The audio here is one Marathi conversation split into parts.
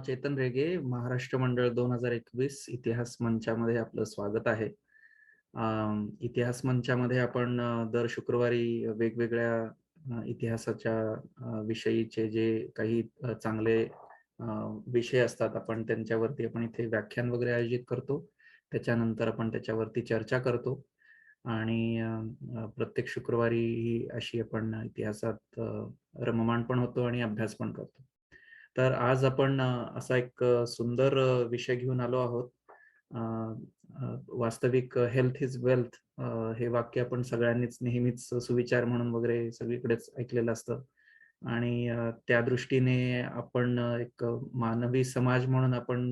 चेतन रेगे, महाराष्ट्र मंडळ 2021 इतिहास मंचामध्ये आपलं स्वागत आहे. इतिहास मंचामध्ये आपण दर शुक्रवारी वेगवेगळ्या इतिहासाच्या विषयीचे जे काही चांगले अ, विषय असतात, आपण त्यांच्यावरती आपण इथे व्याख्यान वगैरे आयोजित करतो. त्याच्यानंतर आपण त्याच्यावरती चर्चा करतो आणि प्रत्येक शुक्रवारी ही अशी आपण इतिहासात रममाण पण होतो आणि अभ्यास पण करतो. तर आज आपण असा एक सुंदर विषय घेऊन आलो आहोत. अ, वास्तविक हेल्थ इज वेल्थ हे वाक्य आपण सगळ्यांनीच नेहमीच सुविचार म्हणून वगैरे सगळीकडेच ऐकलेलं असतं. आणि त्या दृष्टीने आपण एक मानवी समाज म्हणून आपण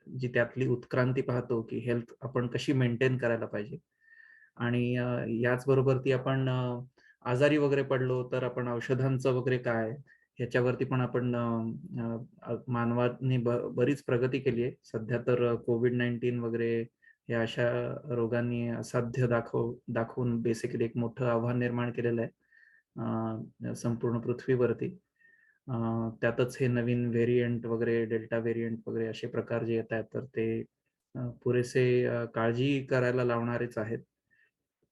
जी त्यातली उत्क्रांती पाहतो, की हेल्थ आपण कशी मेंटेन करायला पाहिजे. आणि याचबरोबर ती आपण आजारी वगैरे पडलो तर आपण औषधांचं वगैरे काय, ह्याच्यावरती पण आपण मानवाने बरीच प्रगती केली आहे. सध्या तर कोविड-19 वगैरे या अशा रोगांनी असाध्य दाखवून बेसिकली एक मोठं आव्हान निर्माण केलेलं आहे संपूर्ण पृथ्वीवरती. त्यातच हे नवीन व्हेरियंट वगैरे, डेल्टा व्हेरियंट वगैरे असे प्रकार जे येत आहेत, तर ते पुरेसे काळजी करायला लावणारेच आहेत.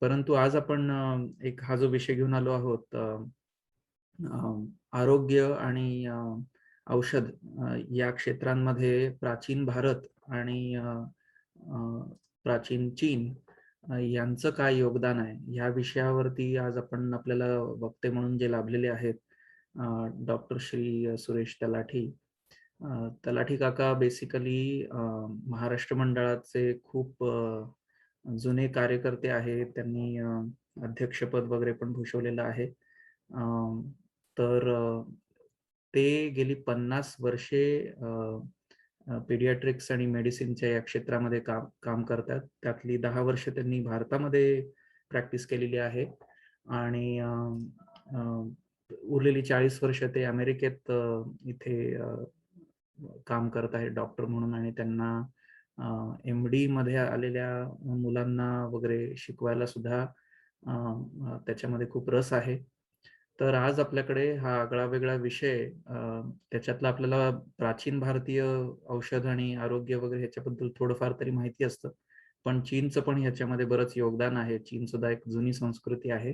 परंतु आज आपण एक हा जो विषय घेऊन आलो आहोत, आरोग्य आणि औषध या क्षेत्रांमध्ये प्राचीन भारत आणि प्राचीन चीन यांचं काय योगदान आहे, ह्या विषयावरती आज आपण आपल्याला वक्ते म्हणून जे लाभलेले आहेत, डॉक्टर श्री सुरेश तलाठी. तलाठी काका बेसिकली महाराष्ट्र मंडळाचे खूप जुने कार्यकर्ते आहेत. त्यांनी अध्यक्षपद वगैरे पण भूषवलेलं आहे. तर ते गेली 50 वर्षे पीडियाट्रिक्स आणि मेडिसिनच्या या क्षेत्रामध्ये काम काम करतात. त्यातली 10 वर्ष त्यांनी भारतामध्ये प्रॅक्टिस केलेली आहे आणि उरलेली 40 वर्ष ते अमेरिकेत इथे काम करत आहेत डॉक्टर म्हणून. आणि त्यांना एम-डी मध्ये आलेल्या मुलांना वगैरे शिकवायला सुद्धा त्याच्यामध्ये खूप रस आहे. तर आज आपल्याकडे हा आगळा-वेगळा विषय, त्याच्यातलं आपल्याला प्राचीन भारतीय औषध आणि आरोग्य वगैरे ह्याच्याबद्दल थोडंफार तरी माहिती असतं. पण चीनचं पण ह्याच्यामध्ये बरंच योगदान आहे. चीन सुद्धा एक जुनी संस्कृती आहे.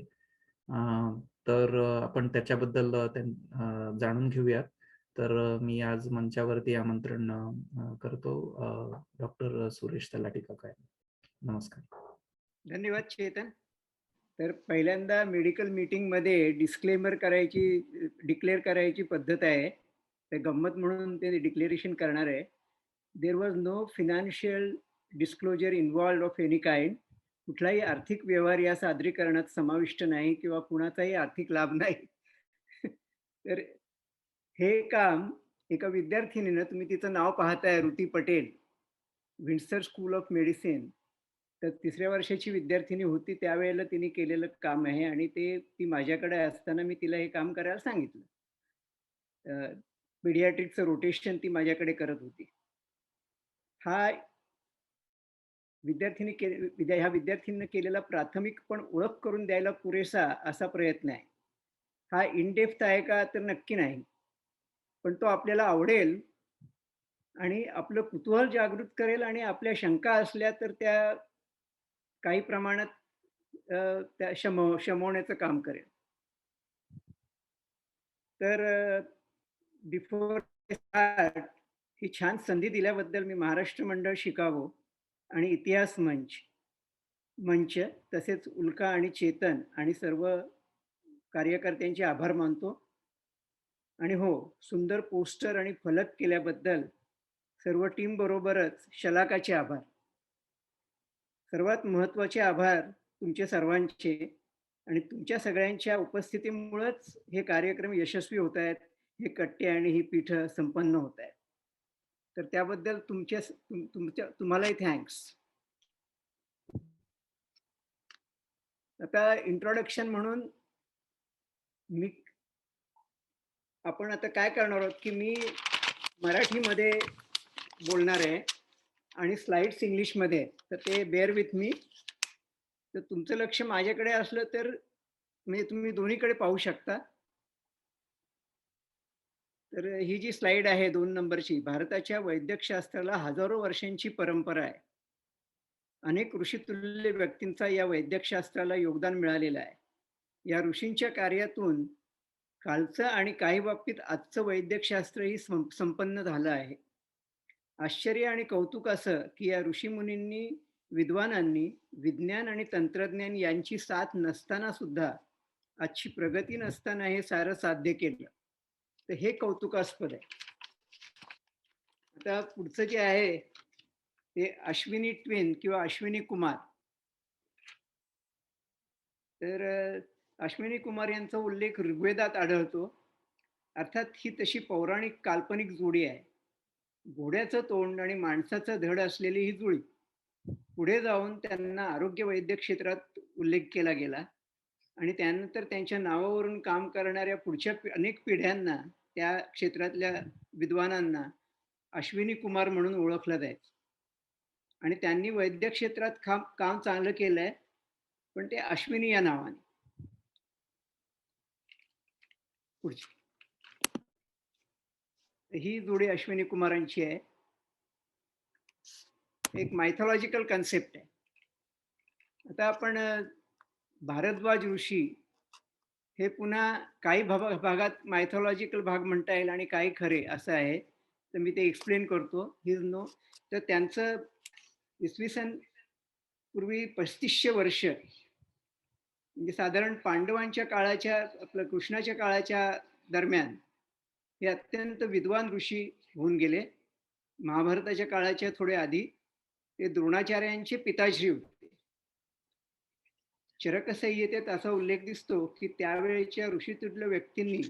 तर आपण त्याच्याबद्दल जाणून घेऊयात. तर मी आज मंचावरती आमंत्रण करतो डॉक्टर सुरेश तलाठी काका यांना. नमस्कार. धन्यवाद चेतन. तर पहिल्यांदा मेडिकल मीटिंगमध्ये डिक्लेअर करायची पद्धत आहे. ते गंमत म्हणून ते डिक्लेरेशन करणार आहे. There was no financial disclosure involved of any kind. कुठलाही आर्थिक व्यवहार या सादरीकरणात समाविष्ट नाही किंवा कुणाचाही आर्थिक लाभ नाही. तर हे काम एका विद्यार्थिनीनं, तुम्ही तिचं नाव पाहताय, Riti Patel, Windsor school of medicine, तर 3ऱ्या वर्षाची विद्यार्थिनी होती त्यावेळेला तिने केलेलं काम आहे. आणि ती माझ्याकडे असताना मी तिला हे काम करायला सांगितलं. पीडियाट्रिकचं रोटेशन ती माझ्याकडे करत होती. हा ह्या विद्यार्थींनी केलेला प्राथमिक पण ओळख करून द्यायला पुरेसा असा प्रयत्न आहे. हा इनडेप्थ आहे का, तर नक्की नाही, पण तो आपल्याला आवडेल आणि आपलं कुतूहल जागृत करेल आणि आपल्या शंका असल्या तर त्या काही प्रमाणात त्या शमवण्याचं काम करेल. तर बिफोर स्टार्ट, ही छान संधी दिल्याबद्दल मी महाराष्ट्र मंडळ शिकागो आणि इतिहास मंच तसेच उल्का आणि चेतन आणि सर्व कार्यकर्त्यांचे आभार मानतो. आणि हो, सुंदर पोस्टर आणि फलक केल्याबद्दल सर्व टीम बरोबरच शलाकाचे आभार. सर्वात महत्त्वाचे आभार तुमचे सर्वांचे. आणि तुमच्या सगळ्यांच्या उपस्थितीमुळेच हे कार्यक्रम यशस्वी होत आहेत, हे कट्टे आणि ही पीठ संपन्न होत आहेत. तर त्याबद्दल तुम्हालाही थँक्स. आता इंट्रोडक्शन म्हणून आपण आता काय करणार आहोत की मी मराठीमध्ये बोलणार आहे आणि स्लाइड्स इंग्लिशमध्ये आहे. तर ते बेअर विथ मी. तर तुमचं लक्ष माझ्याकडे असलं तर म्हणजे तुम्ही दोन्हीकडे पाहू शकता. तर ही जी स्लाईड आहे 2 नंबरची, भारताच्या वैद्यकशास्त्राला हजारो वर्षांची परंपरा आहे. अनेक ऋषितुल्य व्यक्तींचा या वैद्यकशास्त्राला योगदान मिळालेलं आहे. या ऋषींच्या कार्यातून कालचं आणि काही बाबतीत आजचं वैद्यकशास्त्रही संपन्न झालं आहे. आश्चर्य आणि कौतुक असं, की या ऋषीमुनींनी, विद्वानांनी विज्ञान आणि तंत्रज्ञान यांची साथ नसताना सुद्धा, आजची प्रगती नसताना हे सारं साध्य केलं. तर हे कौतुकास्पद आहे. आता पुढचं जे आहे, ते अश्विनी ट्विन किंवा अश्विनी कुमार. तर अश्विनी कुमार यांचा उल्लेख ऋग्वेदात आढळतो. अर्थात ही तशी पौराणिक काल्पनिक जोडी आहे. घोड्याचं तोंड आणि माणसाचं धड असलेली ही जुळी. पुढे जाऊन त्यांना आरोग्य वैद्यक क्षेत्रात उल्लेख केला गेला आणि त्यानंतर त्यांच्या नावावरून काम करणाऱ्या पुढच्या अनेक पिढ्यांना, त्या क्षेत्रातल्या विद्वानांना अश्विनी कुमार म्हणून ओळखलं जायचं. आणि त्यांनी वैद्यक क्षेत्रात काम चांगलं केलंय, पण ते अश्विनी या नावाने. पुढची ही जोडी अश्विनी कुमारांची आहे. एक मायथॉलॉजिकल कन्सेप्ट आहे. आता आपण भारद्वाज ऋषी हे पुन्हा काही भागात मायथॉलॉजिकल भाग म्हणता येईल आणि काही खरे असं आहे. तर मी ते एक्सप्लेन करतो. His no. तर त्यांचं इसवी सन पूर्वी 3500 वर्ष, म्हणजे साधारण पांडवांच्या काळाच्या, आपलं कृष्णाच्या काळाच्या दरम्यान हे अत्यंत विद्वान ऋषी होऊन गेले. महाभारताच्या काळाच्या थोडे आधी ते द्रोणाचार्यांचे पिताश्री होते. चरकसंहितेत असा उल्लेख दिसतो, की त्यावेळेच्या ऋषितुल्य व्यक्तींनी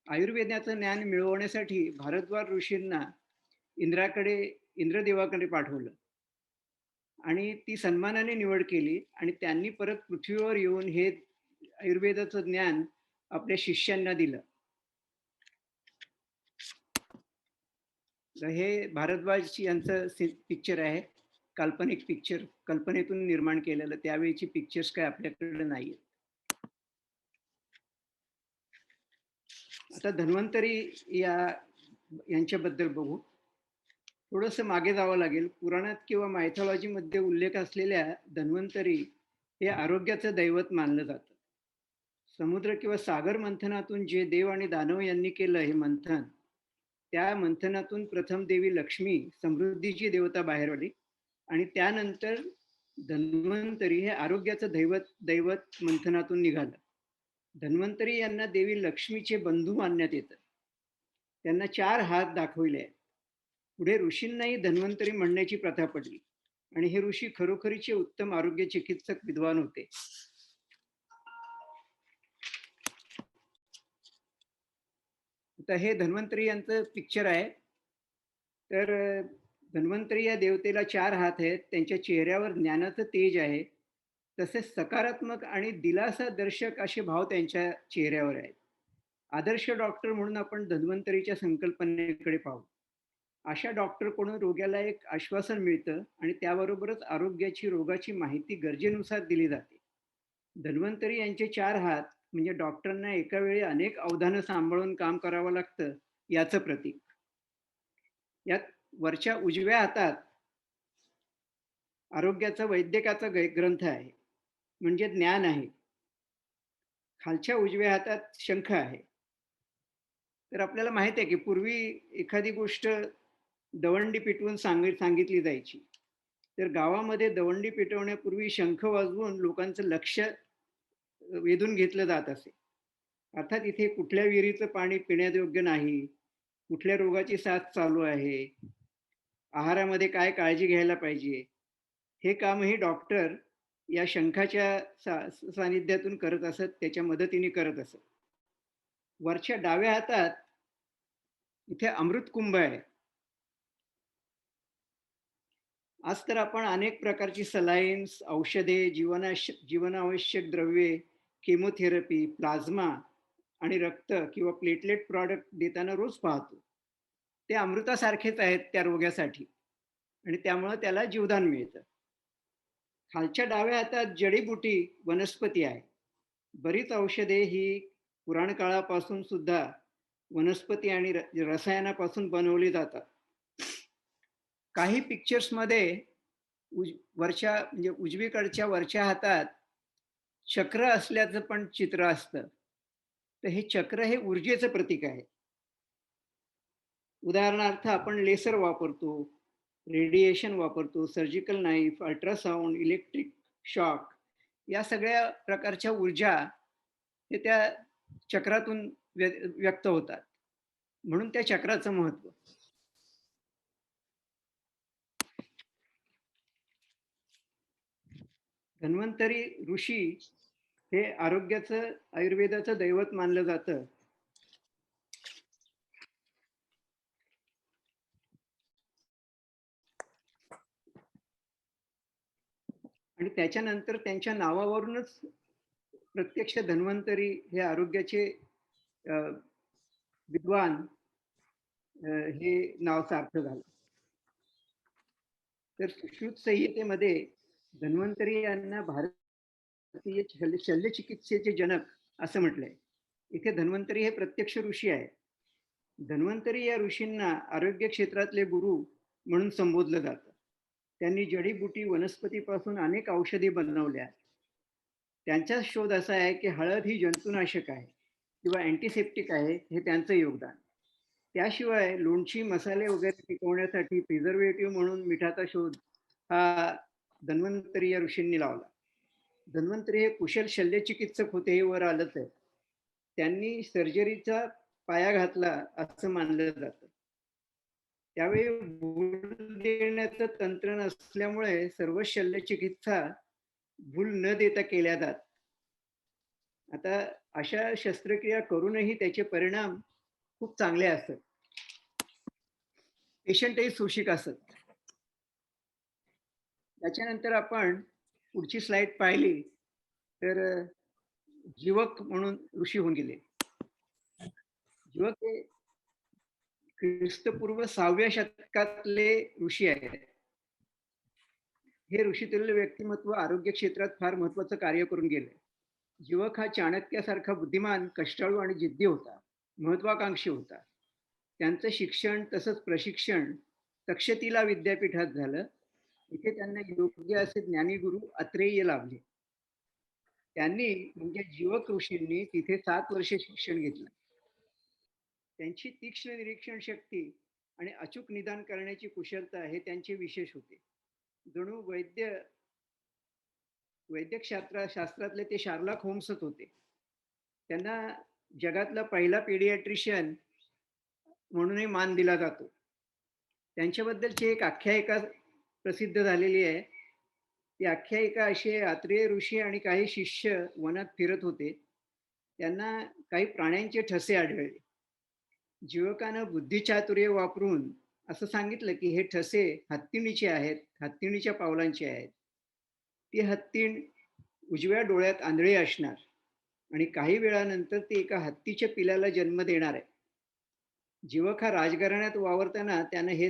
आयुर्वेदाचं ज्ञान मिळवण्यासाठी भारद्वाज ऋषींना इंद्रदेवाकडे पाठवलं आणि ती सन्मानाने निवड केली आणि त्यांनी परत पृथ्वीवर येऊन हे आयुर्वेदाचं ज्ञान आपल्या शिष्यांना दिलं. हे भारद्वाज यांचं पिक्चर आहे. काल्पनिक पिक्चर, कल्पनेतून निर्माण केलेलं. त्यावेळीची पिक्चर्स काय आपल्याकडे नाहीये. आता धन्वंतरी यांच्याबद्दल बघू. थोडंसं मागे जावं लागेल. पुराणात किंवा मायथॉलॉजीमध्ये उल्लेख असलेल्या धन्वंतरी हे आरोग्याचं दैवत मानलं जातं. समुद्र किंवा सागर मंथनातून जे देव आणि दानव यांनी केलं हे मंथन, त्या मंथनातून प्रथम देवी लक्ष्मी, समृद्धीची देवता, बाहेर आली आणि त्यानंतर धन्वंतरी हे आरोग्याचं दैवत मंथनातून निघालं. धन्वंतरी यांना देवी लक्ष्मीचे बंधू मानण्यात येतं. त्यांना 4 हात दाखविले आहेत. पुढे ऋषींनाही धन्वंतरी म्हणण्याची प्रथा पडली आणि हे ऋषी खरोखरीचे उत्तम आरोग्य चिकित्सक विद्वान होते. आता हे धन्वंतरी यांचं पिक्चर आहे. तर धन्वंतरी या देवतेला 4 हात आहेत. त्यांच्या चेहऱ्यावर ज्ञानाचं तेज आहे. तसेच सकारात्मक आणि दिलासादर्शक असे भाव त्यांच्या चेहऱ्यावर आहेत. आदर्श डॉक्टर म्हणून आपण धन्वंतरीच्या संकल्पनेकडे पाहू. अशा डॉक्टरकडून रोग्याला एक आश्वासन मिळतं आणि त्याबरोबरच आरोग्याची, रोगाची माहिती गरजेनुसार दिली जाते. धन्वंतरी यांचे 4 हात म्हणजे डॉक्टरांना एका वेळी अनेक अवधानं सांभाळून काम करावं लागतं याचं प्रतीक. यात वरच्या उजव्या हातात आरोग्याचा वैद्यकाचा ग्रंथ आहे, म्हणजे ज्ञान आहे. खालच्या उजव्या हातात शंख आहे. तर आपल्याला माहित आहे की पूर्वी एखादी गोष्ट दवंडी पिटवून सांगितली जायची. तर गावामध्ये दवंडी पेटवण्यापूर्वी शंख वाजवून लोकांचं लक्ष वेधून घेतलं जात असे. अर्थात इथे कुठल्या विहिरीचं पाणी पिण्यायोग्य नाही, कुठल्या रोगाची साथ चालू आहे, आहारामध्ये काय काळजी घ्यायला पाहिजे, हे कामही डॉक्टर या शंखाच्या सानिध्यातून करत असत, त्याच्या मदतीने करत असत. वरच्या डाव्या हातात इथे अमृत कुंभ आहे. आज तर आपण अनेक प्रकारची सलाईन्स, औषधे, जीवनावश्यक द्रव्ये, केमोथेरपी, प्लाझ्मा आणि रक्त किंवा प्लेटलेट प्रॉडक्ट देताना रोज पाहतो. ते अमृतासारखेच आहेत त्या रोग्यासाठी आणि त्यामुळे त्याला जीवदान मिळतं. खालच्या डाव्या हातात जडीबुटी वनस्पती आहे. बरीच औषधे ही पुराण काळापासून सुद्धा वनस्पती आणि रसायनापासून बनवली जातात. काही पिक्चर्समध्ये वरच्या म्हणजे उजवीकडच्या वरच्या हातात चक्र असल्याचं पण चित्र असतं. तर हे चक्र हे ऊर्जेचं प्रतीक आहे. उदाहरणार्थ आपण लेसर वापरतो, रेडिएशन वापरतो, surgical knife, ultrasound, electric shock या सगळ्या प्रकारच्या ऊर्जा हे त्या चक्रातून व्यक्त होतात. म्हणून त्या चक्राचं महत्त्व. धन्वंतरी ऋषी हे आरोग्याचं आयुर्वेदाचं दैवत मानलं जातं. आणि त्याच्यानंतर त्यांच्या नावावरूनच प्रत्यक्ष धन्वंतरी हे आरोग्याचे विद्वान हे नाव सार्थ झालं. तर सुश्रुत संहितेमध्ये धन्वंतरी यांना भारतीय शल्यचिकित्सेचे जनक असं म्हटलंय. इथे धन्वंतरी हे प्रत्यक्ष ऋषी आहे. धन्वंतरी या ऋषींना आरोग्य क्षेत्रातले गुरु म्हणून संबोधलं जातं. त्यांनी जडीबुटी वनस्पतीपासून अनेक औषधी बनवल्या. त्यांचा शोध असा आहे की हळद ही जंतुनाशक आहे किंवा अँटीसेप्टिक आहे, हे त्यांचं योगदान. त्याशिवाय लोणची, मसाले वगैरे टिकवण्यासाठी प्रिझर्वेटिव्ह म्हणून मिठाचा शोध हा धन्वंतरी या ऋषींनी लावला. धन्वंतरी हे कुशल शल्यचिकित्सक होते, हे वर आलंच आहे. त्यांनी सर्जरीचा पाया घातला असं मानलं जातं. त्यावेळी भूल देण्याचं तंत्र नसल्यामुळे सर्व शल्यचिकित्सा भूल न देता केल्या जात. आता अशा शस्त्रक्रिया करूनही त्याचे परिणाम खूप चांगले असतात. पेशंटही सुशिक असत. त्याच्यानंतर आपण पुढची स्लाइड पाहिली तर जीवक म्हणून ऋषी होऊन गेले. जीवक हे ख्रिस्तपूर्व 6व्या शतकातले ऋषी आहेत. हे ऋषितुल्य व्यक्तिमत्व आरोग्य क्षेत्रात फार महत्वाचं कार्य करून गेले. जीवक हा चाणक्यासारखा बुद्धिमान, कष्टाळू आणि जिद्दी होता. महत्वाकांक्षी होता. त्यांचं शिक्षण तसंच प्रशिक्षण तक्षशिला विद्यापीठात झालं. इथे त्यांना योग्य असे ज्ञानीगुरु अत्रेय लाभले. त्यांनी म्हणजे जीवक ऋषींनी तिथे 7 वर्षे शिक्षण घेतलं. त्यांची तीक्ष्ण निरीक्षण शक्ती आणि अचूक निदान करण्याची कुशलता हे त्यांचे विशेष होते. जणू वैद्यक शास्त्रातले ते शार्लॉक होम्सच होते. त्यांना जगातला पहिला पेडियाट्रिशियन म्हणूनही मान दिला जातो. त्यांच्याबद्दलची एक आख्यायिका प्रसिद्ध झालेली आहे. ती आख्यायिका अशी आहे, अत्रेय ऋषी आणि काही शिष्य वनात फिरत होते. त्यांना काही प्राण्यांचे ठसे आढळले. जीवकानं बुद्धिचातुर्य वापरून असं सांगितलं की हे ठसे हत्तीणीचे आहेत, हत्तीणीच्या पावलांचे आहेत. ती हत्तीण उजव्या डोळ्यात आंधळी असणार आणि काही वेळानंतर ती एका हत्तीच्या पिलाला जन्म देणार आहे. जीवक हा राजघराण्यात वावरताना त्यानं हे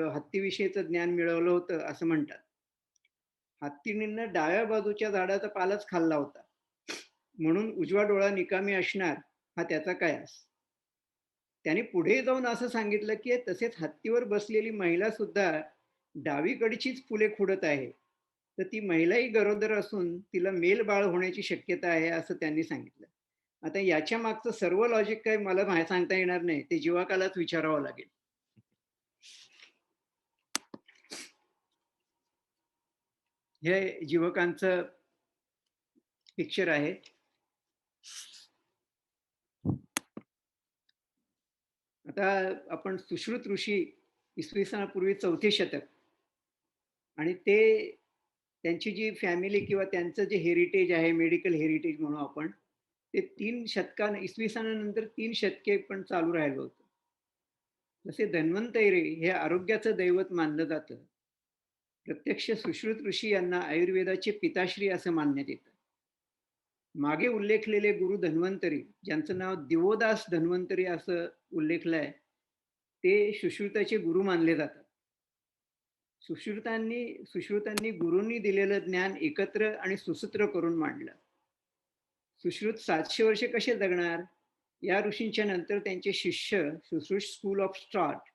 हत्तीविषयीचं ज्ञान मिळवलं होतं असं म्हणतात. हत्तीणीनं डाव्या बाजूच्या झाडाचा पालाच खाल्ला होता, म्हणून उजवा डोळा निकामी असणार हा त्याचा कयास. त्याने पुढे जाऊन असं सांगितलं की तसेच हत्तीवर बसलेली महिला सुद्धा डावीकडचीच फुले खुडत आहे, तर ती महिलाही गरोदर असून तिला मेल बाळ होण्याची शक्यता आहे असं त्यांनी सांगितलं. आता याच्या मागचं सर्व लॉजिक काय मला सांगता येणार नाही, ते जीवकालाच विचारावं लागेल. हे जीवकांचं पिक्चर आहे. आता आपण सुश्रुत ऋषी इसवी सनापूर्वी 4थे शतक आणि ते त्यांची जी फॅमिली किंवा त्यांचं जे हेरिटेज आहे, मेडिकल हेरिटेज म्हणू आपण, ते 3 इसवी सनानंतर 3 शतके पण चालू राहिलं होतं. जसे धन्वंतरी हे आरोग्याचं दैवत मानलं जातं. प्रत्यक्ष सुश्रुत ऋषी यांना आयुर्वेदाचे पिताश्री असं मानण्यात येतं. मागे उल्लेखलेले गुरु धन्वंतरी, ज्यांचं नाव दिवोदास धन्वंतरी असं उल्लेखलंय, ते सुश्रुताचे गुरु मानले जातात. सुश्रुतांनी गुरूंनी दिलेलं ज्ञान एकत्र आणि सुसूत्र करून मांडलं. सुश्रुत 700 वर्षे कसे जगणार? या ऋषींच्या नंतर त्यांचे शिष्य सुश्रुत स्कूल ऑफ थॉट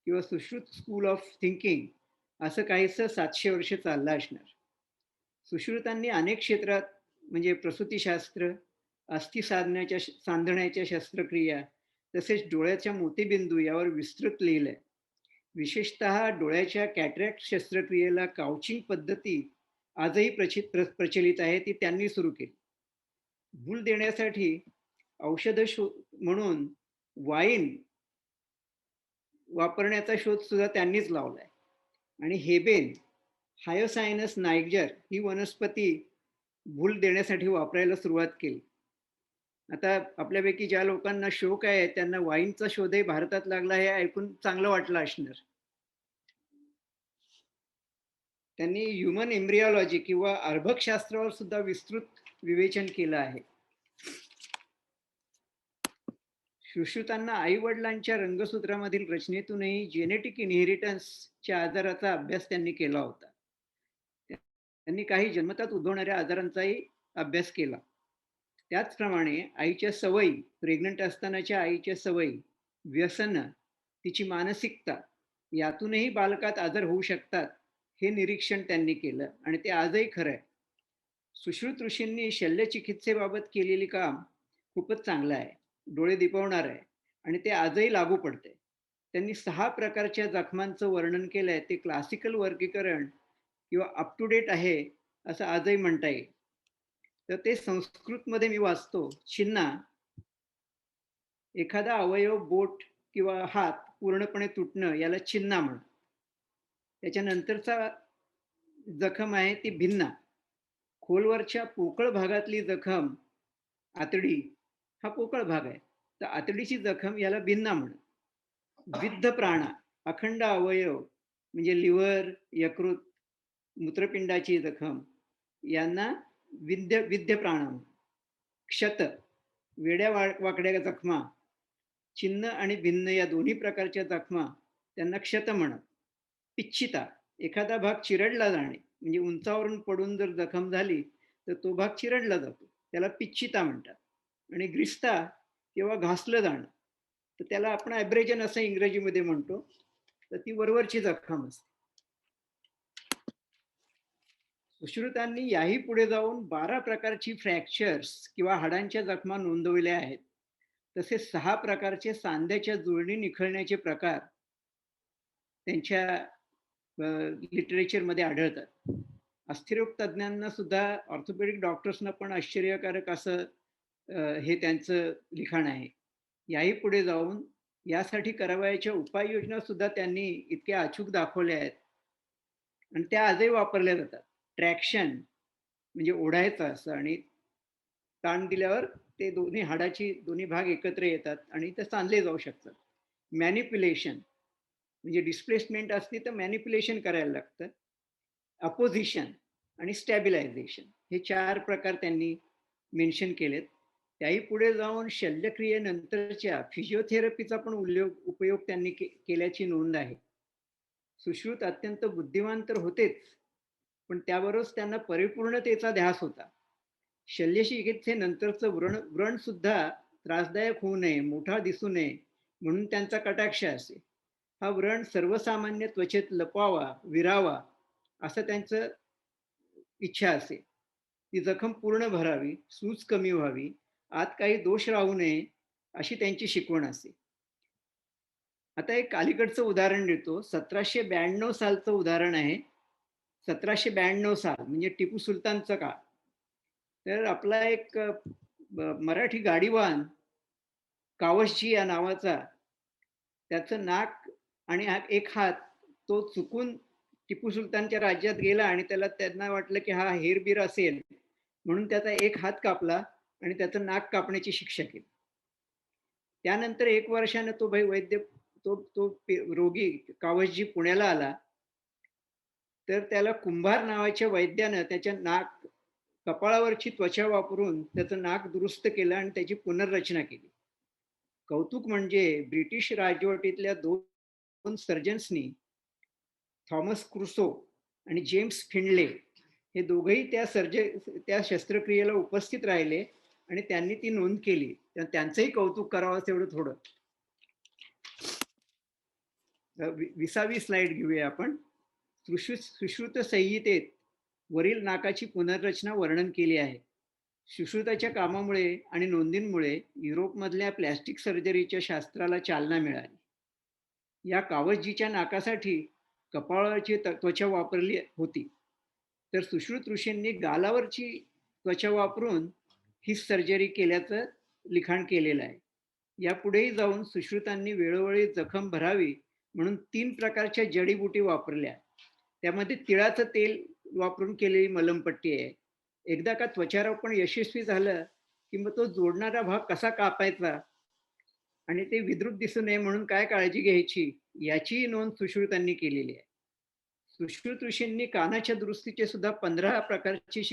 किंवा सुश्रुत स्कूल ऑफ थिंकिंग असं काहीसं 700 वर्ष चाललं असणार. सुश्रुतांनी अनेक क्षेत्रात म्हणजे प्रसूतीशास्त्र, अस्थि सांधण्याच्या शस्त्रक्रिया तसेच डोळ्याच्या मोतीबिंदू यावर विस्तृत लिहिलंय. विशेषतः डोळ्याच्या कॅटरॅक्ट शस्त्रक्रियेला काउचिंग पद्धती आजही प्रचलित आहे, ती त्यांनी सुरू केली. भूल देण्यासाठी औषध म्हणून वाईन वापरण्याचा शोध सुद्धा त्यांनीच लावलाय. आणि हेबेन हायोसायनस नायगर ही वनस्पती भूल देण्यासाठी वापरायला सुरुवात केली. आता आपल्यापैकी ज्या लोकांना शौक आहे त्यांना वाईनचा शोधही भारतात लागला हे ऐकून चांगलं वाटलं असणार. त्यांनी ह्युमन एम्ब्रिओलॉजी किंवा अर्भकशास्त्रावर सुद्धा विस्तृत विवेचन केलं आहे. सुश्रुतांना आई वडिलांच्या रंगसूत्रामधील रचनेतूनही जेनेटिक इनहेरिटन्सच्या आजाराचा अभ्यास त्यांनी केला होता. त्यांनी काही जन्मतात उद्भवणाऱ्या आजारांचाही अभ्यास केला. त्याचप्रमाणे आईच्या सवयी, प्रेग्नंट असतानाच्या आईच्या सवयी, व्यसनं, तिची मानसिकता यातूनही बालकात आजार होऊ शकतात हे निरीक्षण त्यांनी केलं आणि ते आजही खरं आहे. सुश्रुत ऋषींनी शल्यचिकित्सेबाबत केलेली काम खूपच चांगलं आहे, डोळे दिपवणार आहे आणि ते आजही लागू पडते. त्यांनी 6 प्रकारच्या जखमांचं वर्णन केलंय. ते क्लासिकल वर्गीकरण किंवा अप टू डेट आहे असं आजही म्हणता येईल. तर ते संस्कृतमध्ये मी वाचतो. चिन्ना, एखादा अवयव, बोट किंवा हात पूर्णपणे तुटणं याला चिन्ना म्हणतात. त्याच्यानंतरचा जखम आहे ती भिन्ना. खोलवरच्या पोकळ भागातली जखम, आतडी हा पोकळ भाग आहे, तर आतडीची जखम याला भिन्ना म्हणतात. विद्ध प्राणा, अखंड अवयव म्हणजे लिव्हर, यकृत, मूत्रपिंडाची जखम यांना विद्य प्राण म्हणतात. क्षत, वेड्या वाकड्या जखमा, चिन्ह आणि भिन्न या दोन्ही प्रकारच्या जखमा त्यांना क्षत म्हणत. पिच्छिता, एखादा भाग चिरडला जाणे म्हणजे उंचावरून पडून जर जखम झाली तर तो भाग चिरडला जातो, त्याला पिच्छिता म्हणतात. आणि ग्रिस्ता किंवा घासलं जाणं, तर त्याला आपण ॲब्रेजन असं इंग्रजीमध्ये म्हणतो, तर ती वरवरची जखम असते. सुश्रुतांनी याही पुढे जाऊन 12 प्रकारची फ्रॅक्चर्स किंवा हाडांच्या जखमा नोंदवल्या आहेत. तसेच 6 प्रकारचे सांध्याच्या जुळणी निखळण्याचे प्रकार त्यांच्या लिटरेचरमध्ये आढळतात. अस्थिरोग तज्ज्ञांना सुद्धा, ऑर्थोपेडिक डॉक्टर्सना पण आश्चर्यकारक असं हे त्यांचं लिखाण आहे. याही पुढे जाऊन यासाठी करावयाच्या उपाययोजना सुद्धा त्यांनी इतक्या अचूक दाखवल्या आहेत आणि त्या आजही वापरल्या जातात. ट्रॅक्शन म्हणजे ओढायचं असं, आणि ताण दिल्यावर ते दोन्ही हाडाची दोन्ही भाग एकत्र येतात आणि ते सांधले जाऊ शकतात. मॅनिप्युलेशन म्हणजे डिस्प्लेसमेंट असते तर मॅनिप्युलेशन करायला लागतं. अपोजिशन आणि स्टॅबिलायझेशन हे 4 प्रकार त्यांनी मेन्शन केलेत. त्याही पुढे जाऊन शल्यक्रियेनंतरच्या फिजिओथेरपीचा पण उपयोग त्यांनी केल्याची नोंद आहे. सुश्रुत अत्यंत बुद्धिमान तर होतेच, पण त्याबरोबरच त्यांना परिपूर्णतेचा ध्यास होता. शल्यचिकित्सेनंतरचं व्रण सुद्धा त्रासदायक होऊ नये, मोठा दिसू नये म्हणून त्यांचा कटाक्ष असे. हा व्रण सर्वसामान्य त्वचेत लपवावा, विरावा असं त्यांचं इच्छा असे. ती जखम पूर्ण भरावी, सूज कमी व्हावी, आत काही दोष राहू नये अशी त्यांची शिकवण असे. आता एक अलीकडचं उदाहरण देतो. 1792 सालचं उदाहरण आहे. 1792 साल म्हणजे टिपू सुलतानचा काळ. तर आपला एक मराठी गाडीवान कावसजी या नावाचा, त्याचं नाक आणि एक हात तो चुकून टिपू सुलतानच्या राज्यात गेला आणि त्यांना वाटलं की हा हेरबीर असेल म्हणून त्याचा एक हात कापला आणि त्याचं नाक कापण्याची शिक्षा केली. त्यानंतर 1 वर्षाने तो वैद्य तो रोगी कावसजी पुण्याला आला, तर त्याला कुंभार नावाच्या वैद्यानं त्याच्या कपाळावरची त्वचा वापरून त्याचं नाक दुरुस्त केलं आणि त्याची पुनर्रचना केली. कौतुक म्हणजे ब्रिटिश राजवटीतल्या 2 सर्जन्सनी, थॉमस क्रुसो आणि जेम्स फिंडले, हे दोघंही त्या शस्त्रक्रियेला उपस्थित राहिले आणि त्यांनी ती नोंद केली. त्यांचंही कौतुक करावं तेवढं थोडं. 20वी स्लाइड घेऊया आपण. सुश्रुत संहितेत वरील नाकाची पुनर्रचना वर्णन केली आहे. सुश्रुताच्या कामामुळे आणि नोंदींमुळे युरोपमधल्या प्लॅस्टिक सर्जरीच्या शास्त्राला चालना मिळाली. या कावसजीच्या नाकासाठी कपाळाची त्वचा वापरली होती, तर सुश्रुत ऋषींनी गालावरची त्वचा वापरून ही सर्जरी केल्याचं लिखाण केलेलं आहे. यापुढेही जाऊन सुश्रुतांनी वेळोवेळी जखम भरावी म्हणून 3 प्रकारच्या जडीबुटी वापरल्या. त्यामध्ये तिळाचं तेल वापरून केलेली मलमपट्टी आहे. एकदा का त्वचारोपण यशस्वी झालं की मग तो जोडणारा भाग कसा कापायचा आणि ते विद्रुप दिसू नये म्हणून काय काळजी घ्यायची याची नोंद सुश्रुतांनी केलेली आहे. सुश्रुत ऋषींनी कानाच्या दुरुस्तीचे सुद्धा 15 प्रकारची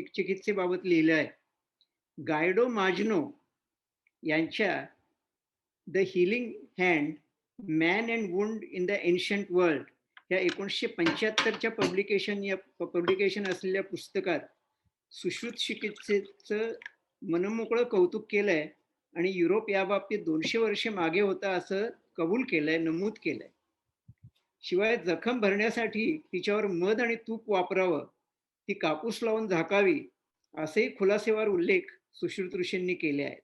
चिकित्सेबाबत लिहिलं आहे. गायडो माजनो यांच्या the healing hand, man and wound in the ancient world या 1975च्या पब्लिकेशन असलेल्या पुस्तकात सुश्रुत चिकित्सेचं मनमोकळं कौतुक केलंय आणि युरोप या बाबतीत 200 वर्षे मागे होता असं कबूल केलंय, नमूद केलंय. शिवाय जखम भरण्यासाठी तिच्यावर मध आणि तूप वापरावं, ती कापूस लावून झाकावी असेही खुलासेवार उल्लेख सुश्रुत ऋषींनी केले आहेत.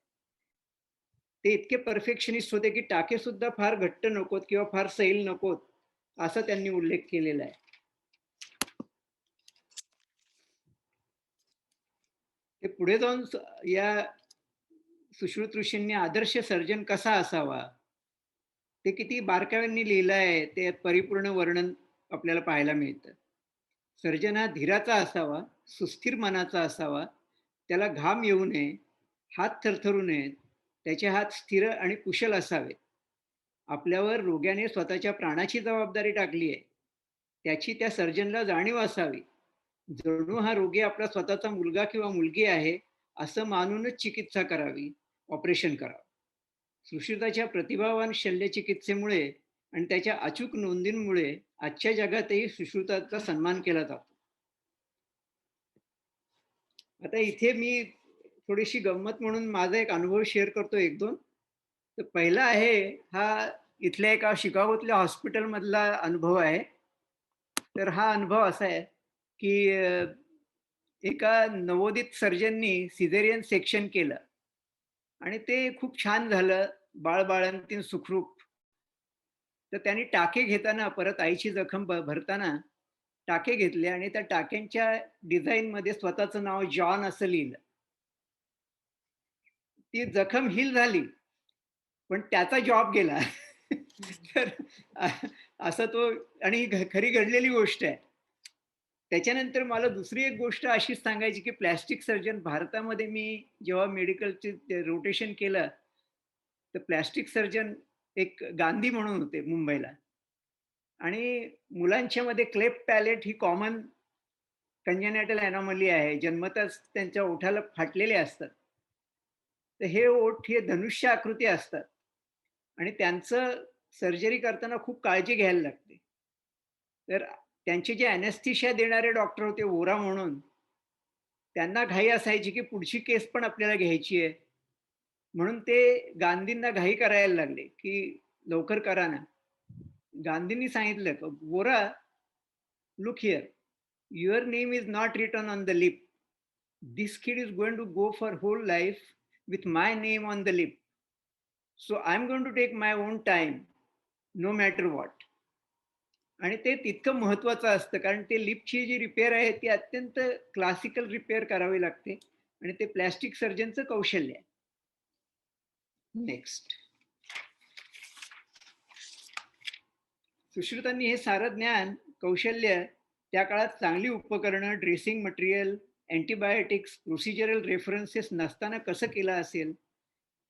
ते इतके परफेक्शनिस्ट होते की टाके सुद्धा फार घट्ट नकोत किंवा फार सैल नकोत असा त्यांनी उल्लेख केलेला आहे. ते पुढे जाऊन या सुश्रुत ऋषींनी आदर्श सर्जन कसा असावा ते किती बारकाव्यांनी लिहिलं आहे, ते परिपूर्ण वर्णन आपल्याला पाहायला मिळतं. सर्जन हा धीराचा असावा, सुस्थिर मनाचा असावा, त्याला घाम येऊ नये, हात थरथरू नयेत, त्याचे हात स्थिर आणि कुशल असावेत. आपल्यावर रोग्याने स्वतःच्या प्राणाची जबाबदारी टाकली आहे, त्याची त्या सर्जनला जाणीव असावी. जणू हा रोगी आपला स्वतःचा मुलगा किंवा मुलगी आहे असं मानूनच चिकित्सा करावी, ऑपरेशन करावं. सुश्रुताच्या प्रतिभावान शल्यचिकित्सेमुळे आणि त्याच्या अचूक नोंदींमुळे आजच्या जगातही सुश्रुताचा सन्मान केला जातो. आता इथे मी थोडीशी गंमत म्हणून माझा एक अनुभव शेअर करतो, 1-2. तर पहिला आहे हा इथल्या एका शिकागोतल्या हॉस्पिटलमधला अनुभव आहे. तर हा अनुभव असा आहे की एका नवोदित सर्जननी सिझेरियन सेक्शन केलं आणि ते खूप छान झालं, बाळंतीण सुखरूप. तर त्यांनी टाके घेताना परत आईची जखम भरताना टाके घेतले आणि त्या टाक्यांच्या डिझाईनमध्ये स्वतःचं नाव जॉन असं लिहिलं. ती जखम हील झाली, पण त्याचा जॉब गेला. तर असं तो आणि खरी घडलेली गोष्ट आहे. त्याच्यानंतर मला दुसरी एक गोष्ट अशीच सांगायची की प्लॅस्टिक सर्जन भारतामध्ये मी जेव्हा मेडिकलचे रोटेशन केलं, तर प्लॅस्टिक सर्जन एक गांधी म्हणून होते मुंबईला. आणि मुलांच्या मध्ये क्लेफ्ट पॅलेट ही कॉमन कंजेनायटल एनॉमली आहे. जन्मताच त्यांच्या ओठाला फाटलेले असतात. तर हे ओठ हे धनुष्य आकृती असतात आणि त्यांचं सर्जरी करताना खूप काळजी घ्यायला लागते. तर त्यांचे जे अॅनेस्थेशिया देणारे डॉक्टर होते वोरा म्हणून, त्यांना घाई असायची की पुढची केस पण आपल्याला घ्यायची आहे. म्हणून ते गांधींना घाई करायला लागले की लवकर करा ना. गांधींनी सांगितलं, "Vohra, look here. Your name is not written on the lip. This kid is going to go for whole life with my name on the lip. So I'm going to take my own time, no matter what." आणि ते तितकं महत्वाचं असतं कारण ते लिपची जी रिपेअर आहे ती अत्यंत क्लासिकल रिपेअर करावी लागते आणि ते प्लॅस्टिक सर्जनचं कौशल्य आहे. नेक्स्ट. सुश्रुतांनी हे सारं ज्ञान, कौशल्य त्या काळात चांगली उपकरणं, dressing material, antibiotics, procedural references नसताना कसं केलं असेल,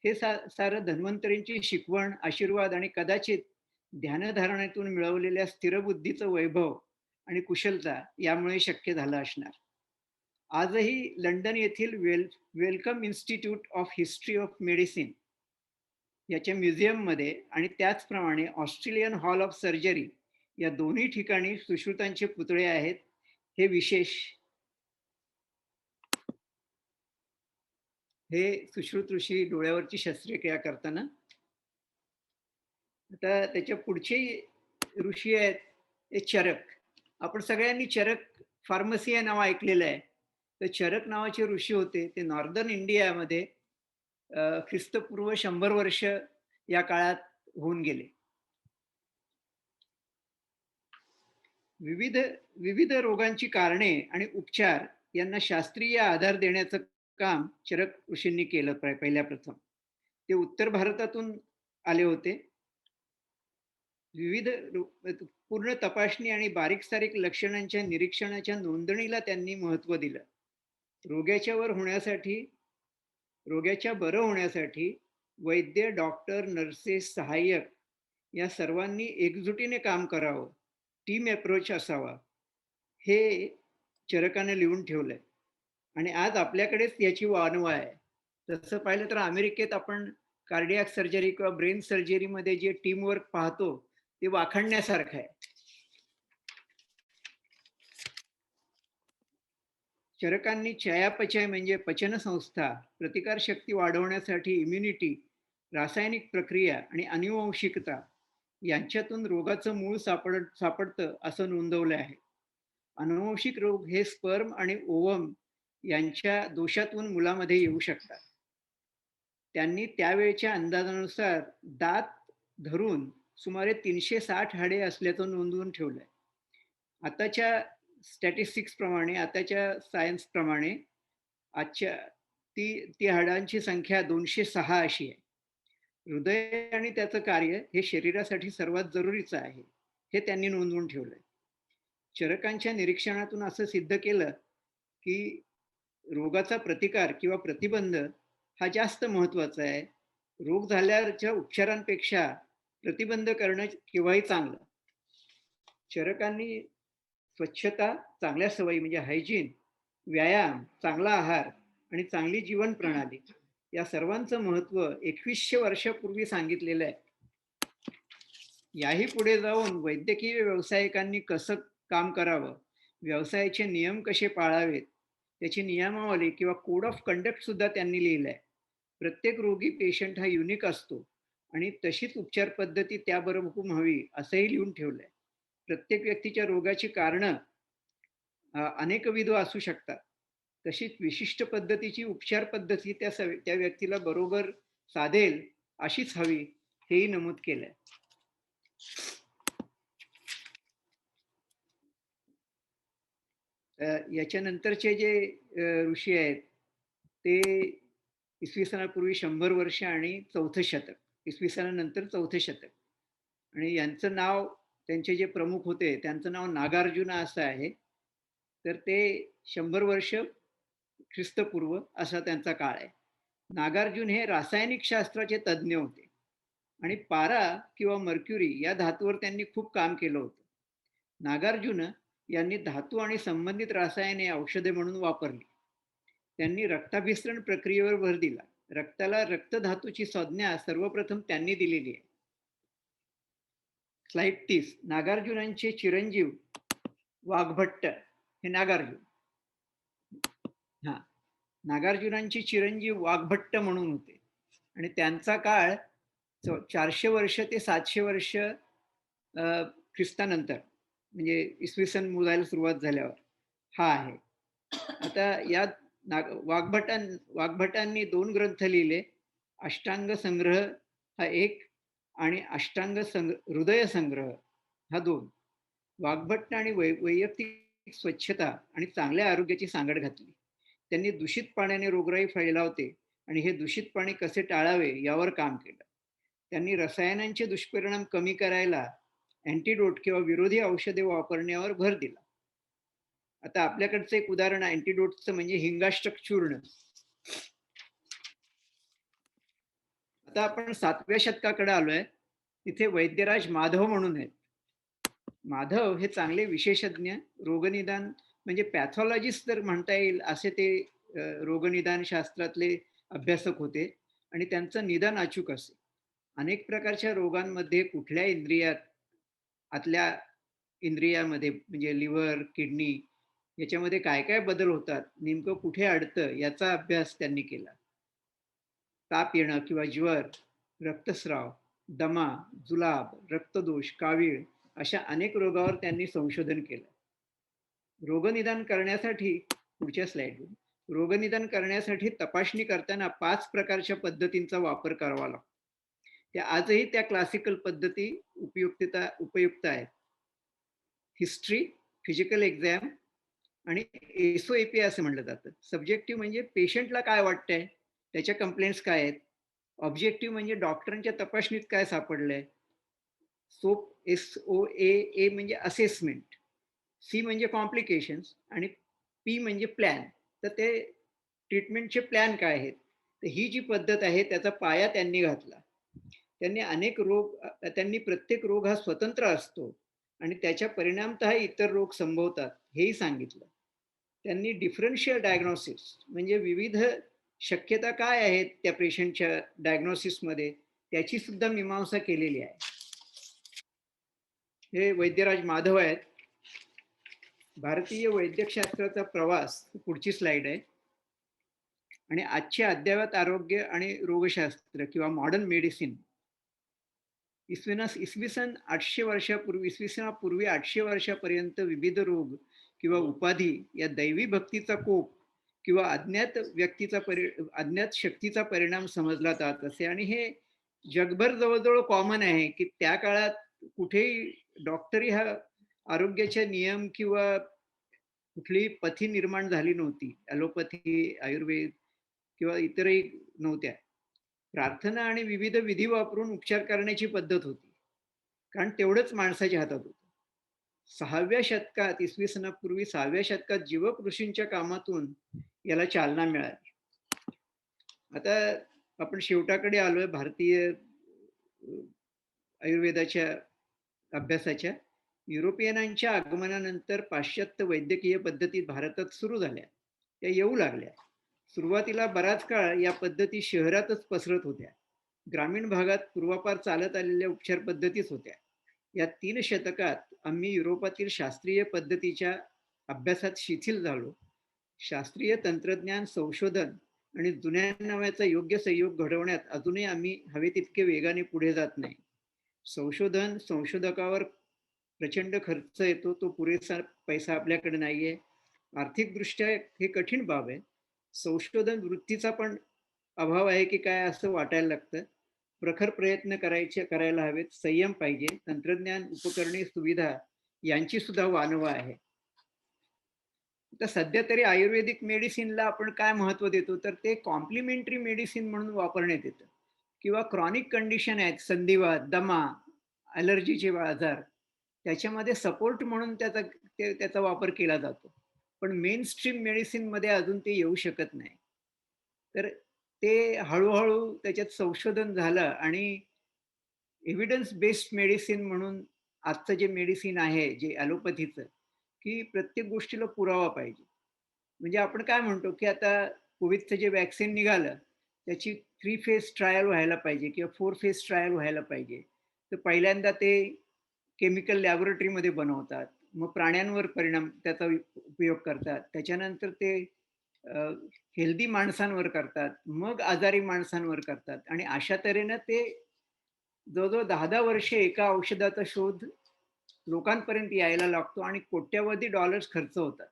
हे सारं धन्वंतरींची शिकवण, आशीर्वाद आणि कदाचित ध्यानधारणेतून मिळवलेल्या स्थिरबुद्धीचं वैभव आणि कुशलता यामुळे शक्य झालं असणार. आजही लंडन येथील welcome institute of history of medicine याच्या म्युझियममध्ये आणि त्याचप्रमाणे ऑस्ट्रेलियन हॉल ऑफ सर्जरी या दोन्ही ठिकाणी सुश्रुतांचे पुतळे आहेत. हे विशेष. हे सुश्रुत ऋषी डोळ्यावरची शस्त्रक्रिया करताना. आता त्याच्या पुढचे ऋषी आहेत हे चरक. आपण सगळ्यांनी चरक फार्मसी हे नाव ऐकलेलं आहे. तर चरक नावाचे ऋषी होते. ते नॉर्दर्न इंडियामध्ये ख्रिस्तपूर्व 100 वर्ष या काळात होऊन गेले. विविध विविध रोगांची कारणे आणि उपचार यांना शास्त्रीय आधार देण्याचं काम चरक ऋषींनी केलं पहिल्या प्रथम. ते उत्तर भारतातून आले होते. विविध पूर्ण तपासणी आणि बारीक सारीक लक्षणांच्या निरीक्षणाच्या नोंदणीला त्यांनी महत्त्व दिलं. रोग्याच्या बरं होण्यासाठी वैद्य, डॉक्टर, नर्सेस, सहाय्यक या सर्वांनी एकजुटीने काम करावं, टीम अप्रोच असावा, हे चरकाने लिहून ठेवलंय. आणि आज आपल्याकडेच याची वानवा आहे. तसं पाहिलं तर अमेरिकेत आपण कार्डियाक सर्जरी किंवा ब्रेन सर्जरीमध्ये जे टीम वर्क पाहतो ते वाखाणण्यासारखं आहे. चरकांनी चयापचय म्हणजे पचनसंस्था, प्रतिकारशक्ती वाढवण्यासाठी इम्युनिटी, रासायनिक प्रक्रिया आणि आनुवंशिकता यांच्यातून रोगाचं मूळ सापडतं असं नोंदवलं आहे. अनुवंशिक रोग हे स्पर्म आणि ओवम यांच्या दोषातून मुलामध्ये येऊ शकतात. त्यांनी त्यावेळच्या अंदाजानुसार दात धरून सुमारे 360 हाडे असल्याचं नोंदवून ठेवलंय. आताच्या स्टॅटिस्टिक्स प्रमाणे, आताच्या सायन्स प्रमाणे आजच्या ती हाडांची संख्या 206 अशी आहे. हृदय आणि त्याचं कार्य हे शरीरासाठी सर्वात जरुरीचं आहे, हे त्यांनी नोंदवून ठेवलंय. चरकांच्या निरीक्षणातून असं सिद्ध केलं की रोगाचा प्रतिकार किंवा प्रतिबंध हा जास्त महत्वाचा आहे. रोग झाल्याच्या उपचारांपेक्षा प्रतिबंध करणं केव्हाही चांगलं. चरकांनी स्वच्छता, चांगल्या सवयी म्हणजे हायजीन, व्यायाम, चांगला आहार आणि चांगली जीवन प्रणाली या सर्वांचं महत्व 2100 वर्षापूर्वी सांगितलेलं आहे. याही पुढे जाऊन वैद्यकीय व्यावसायिकांनी कसं काम करावं, व्यवसायाचे नियम कसे पाळावेत, त्याची नियमावली किंवा कोड ऑफ कंडक्ट सुद्धा त्यांनी लिहिलंय. प्रत्येक रोगी पेशंट हा युनिक असतो आणि तशीच उपचार पद्धती त्याबरोबर हवी असंही लिहून ठेवलंय. प्रत्येक व्यक्तीच्या रोगाची कारणं अनेकविध असू शकतात. तशीच विशिष्ट पद्धतीची उपचार पद्धती त्या व्यक्तीला बरोबर साधेल अशीच हवी, हेही नमूद केलंय. याच्यानंतरचे जे ऋषी आहेत ते इसवी सनापूर्वी 100 वर्ष आणि 4थं शतक, इसवी सनानंतर 4थं शतक. आणि यांचं नाव, त्यांचे जे प्रमुख होते त्यांचं नाव नागार्जुना असं आहे. तर ते 100 वर्ष ख्रिस्तपूर्व असा त्यांचा काळ आहे. नागार्जुन हे रासायनिक शास्त्राचे तज्ज्ञ होते आणि पारा किंवा मर्क्युरी या धातूवर त्यांनी खूप काम केलं होतं. नागार्जुन यांनी धातू आणि संबंधित रसायने औषधे म्हणून वापरली. त्यांनी रक्ताभिसरण प्रक्रियेवर भर दिला. रक्ताला रक्तधातूची संज्ञा सर्वप्रथम त्यांनी दिलेली आहे. स्लाइड 30. नागार्जुनांचे चिरंजीव वाघभट्ट हे नागार्जुन. नागार्जुनांचे चिरंजीव वाघभट्ट म्हणून होते आणि त्यांचा काळ 400 वर्ष ते 700 वर्ष ख्रिस्तानंतर, म्हणजे इसवी सन मोजायला सुरुवात झाल्यावर हा आहे. आता या वाघभटांनी 2 ग्रंथ लिहिले. अष्टांग संग्रह हा एक आणि हृदय संग्रह हा 2. वाघभट्टांनी वैयक्तिक स्वच्छता आणि चांगल्या आरोग्याची सांगड घातली. त्यांनी दूषित पाण्याने रोगराई फैलावते आणि हे दूषित पाणी कसे टाळावे यावर काम केलं. त्यांनी रसायनांचे दुष्परिणाम कमी करायला अँटीडोट किंवा विरोधी औषधे वापरण्यावर भर दिला. आता आपल्याकडचं एक उदाहरण अँटीडोटचं म्हणजे हिंगाष्टक चूर्ण. आता आपण 7व्या शतकाकडे आलोय. तिथे वैद्यराज माधव म्हणून आहेत. माधव हे चांगले विशेषज्ञ, रोगनिदान म्हणजे पॅथॉलॉजिस्ट जर म्हणता येईल असे ते रोगनिदान शास्त्रातले अभ्यासक होते आणि त्यांचं निदान अचूक असे. अनेक प्रकारच्या रोगांमध्ये कुठल्या आतल्या इंद्रियामध्ये म्हणजे लिव्हर, किडनी याच्यामध्ये काय काय बदल होतात, नेमकं कुठे अडतं याचा अभ्यास त्यांनी केला. ताप येणं किंवा ज्वर, रक्तस्राव, दमा, जुलाब, रक्तदोष, कावीळ अशा अनेक रोगावर त्यांनी संशोधन केलं. रोगनिदान करण्यासाठी पुढच्या स्लाइडवर रोगनिदान करण्यासाठी तपासणी करताना 5 प्रकारच्या पद्धतींचा वापर करावा लागतो. त्या आजही त्या क्लासिकल पद्धती उपयुक्त आहेत. हिस्ट्री, फिजिकल एक्झाम आणि एसओएपी असं म्हटलं जातं. सब्जेक्टिव्ह म्हणजे पेशंटला काय वाटतंय, त्याच्या कंप्लेंट्स काय आहेत. ऑब्जेक्टिव्ह म्हणजे डॉक्टरांच्या तपासणीत काय सापडलंय. SOAA म्हणजे असेसमेंट, सी म्हणजे कॉम्प्लिकेशन्स आणि पी म्हणजे प्लॅन. तर ते ट्रीटमेंटचे प्लॅन काय आहेत. तर ही जी पद्धत आहे त्याचा पाया त्यांनी घातला. त्यांनी प्रत्येक रोग हा स्वतंत्र असतो आणि त्याच्या परिणामतः इतर रोग संभवतात हेही सांगितलं. त्यांनी डिफरन्शियल डायग्नोसिस म्हणजे विविध शक्यता काय आहेत त्या पेशंटच्या डायग्नोसिसमध्ये त्याची सुद्धा मीमांसा केलेली आहे. हे वैद्यराज माधव आहेत. भारतीय वैद्यकशास्त्राचा प्रवास पुढची स्लाइड आहे. आणि आजचे अद्ययावत आरोग्य आणि रोगशास्त्र किंवा मॉडर्न मेडिसिन इसवी सन 800 वर्षापूर्वी, इसवी सनापूर्वी 800 वर्षापर्यंत विविध रोग किंवा उपाधी या दैवी भक्तीचा कोप किंवा अज्ञात शक्तीचा परिणाम समजला जात असे. आणि हे जगभर जवळजवळ कॉमन आहे की त्या काळात कुठेही डॉक्टरी हा आरोग्याचे नियम किंवा कुठलीही पथी निर्माण झाली नव्हती. ॲलोपॅथी, आयुर्वेद किंवा इतरही नव्हत्या. प्रार्थना आणि विविध विधी वापरून उपचार करण्याची पद्धत होती, कारण तेवढंच माणसाच्या हातात होतं. 6व्या शतकात, इसवी सनापूर्वी 6व्या शतकात जीवक ऋषींच्या कामातून याला चालना मिळाली. आता आपण शेवटाकडे आलोय भारतीय आयुर्वेदाच्या अभ्यासाच्या. युरोपियनांच्या आगमनानंतर पाश्चात्य वैद्यकीय पद्धती भारतात सुरू झाल्या, त्या येऊ लागल्या. सुरुवातीला बराच काळ या पद्धती शहरातच पसरत होत्या. ग्रामीण भागात पूर्वापार चालत आलेल्या उपचार पद्धतीच होत्या. या 3 शतकात आम्ही युरोपातील शास्त्रीय पद्धतीच्या अभ्यासात शिथिल झालो. शास्त्रीय तंत्रज्ञान, संशोधन आणि जुन्या नव्याचा योग्य संयोग घडवण्यात अजूनही आम्ही हवे तितके वेगाने पुढे जात नाही. संशोधकावर प्रचंड खर्च येतो, तो पुरेसा पैसा आपल्याकडे नाहीये. आर्थिकदृष्ट्या हे कठीण बाब आहे. संशोधन वृत्तीचा पण अभाव आहे की काय असं वाटायला लागतं. प्रखर प्रयत्न करायला हवेत. संयम पाहिजे. तंत्रज्ञान, उपकरणे, सुविधा यांची सुद्धा वानवा आहे. तर सध्या तरी आयुर्वेदिक मेडिसिनला आपण काय महत्व देतो, तर ते कॉम्प्लिमेंटरी मेडिसिन म्हणून वापरण्यात येतं. किंवा क्रॉनिक कंडिशन आहेत, संधिवात, दमा, ॲलर्जीचे आजार, त्याच्यामध्ये सपोर्ट म्हणून त्याचा वापर केला जातो. पण मेन स्ट्रीम मेडिसिनमध्ये अजून ते येऊ शकत नाही. तर ते हळूहळू त्याच्यात संशोधन झालं आणि एव्हिडन्स बेस्ड मेडिसिन म्हणून आजचं जे मेडिसिन आहे, जे ॲलोपॅथीचं, की प्रत्येक गोष्टीला पुरावा पाहिजे. म्हणजे आपण काय म्हणतो की आता कोविडचं जे वॅक्सिन निघालं त्याची 3 फेज ट्रायल व्हायला पाहिजे किंवा 4 फेज ट्रायल व्हायला पाहिजे. तर पहिल्यांदा ते केमिकल लॅबोरेटरीमध्ये बनवतात, मग प्राण्यांवर त्याचा उपयोग करतात, त्याच्यानंतर ते हेल्दी माणसांवर करतात, मग आजारी माणसांवर करतात आणि अशा तऱ्हेनं ते जवळजवळ 10-10 वर्षे एका औषधाचा शोध लोकांपर्यंत यायला लागतो आणि कोट्यवधी डॉलर्स खर्च होतात.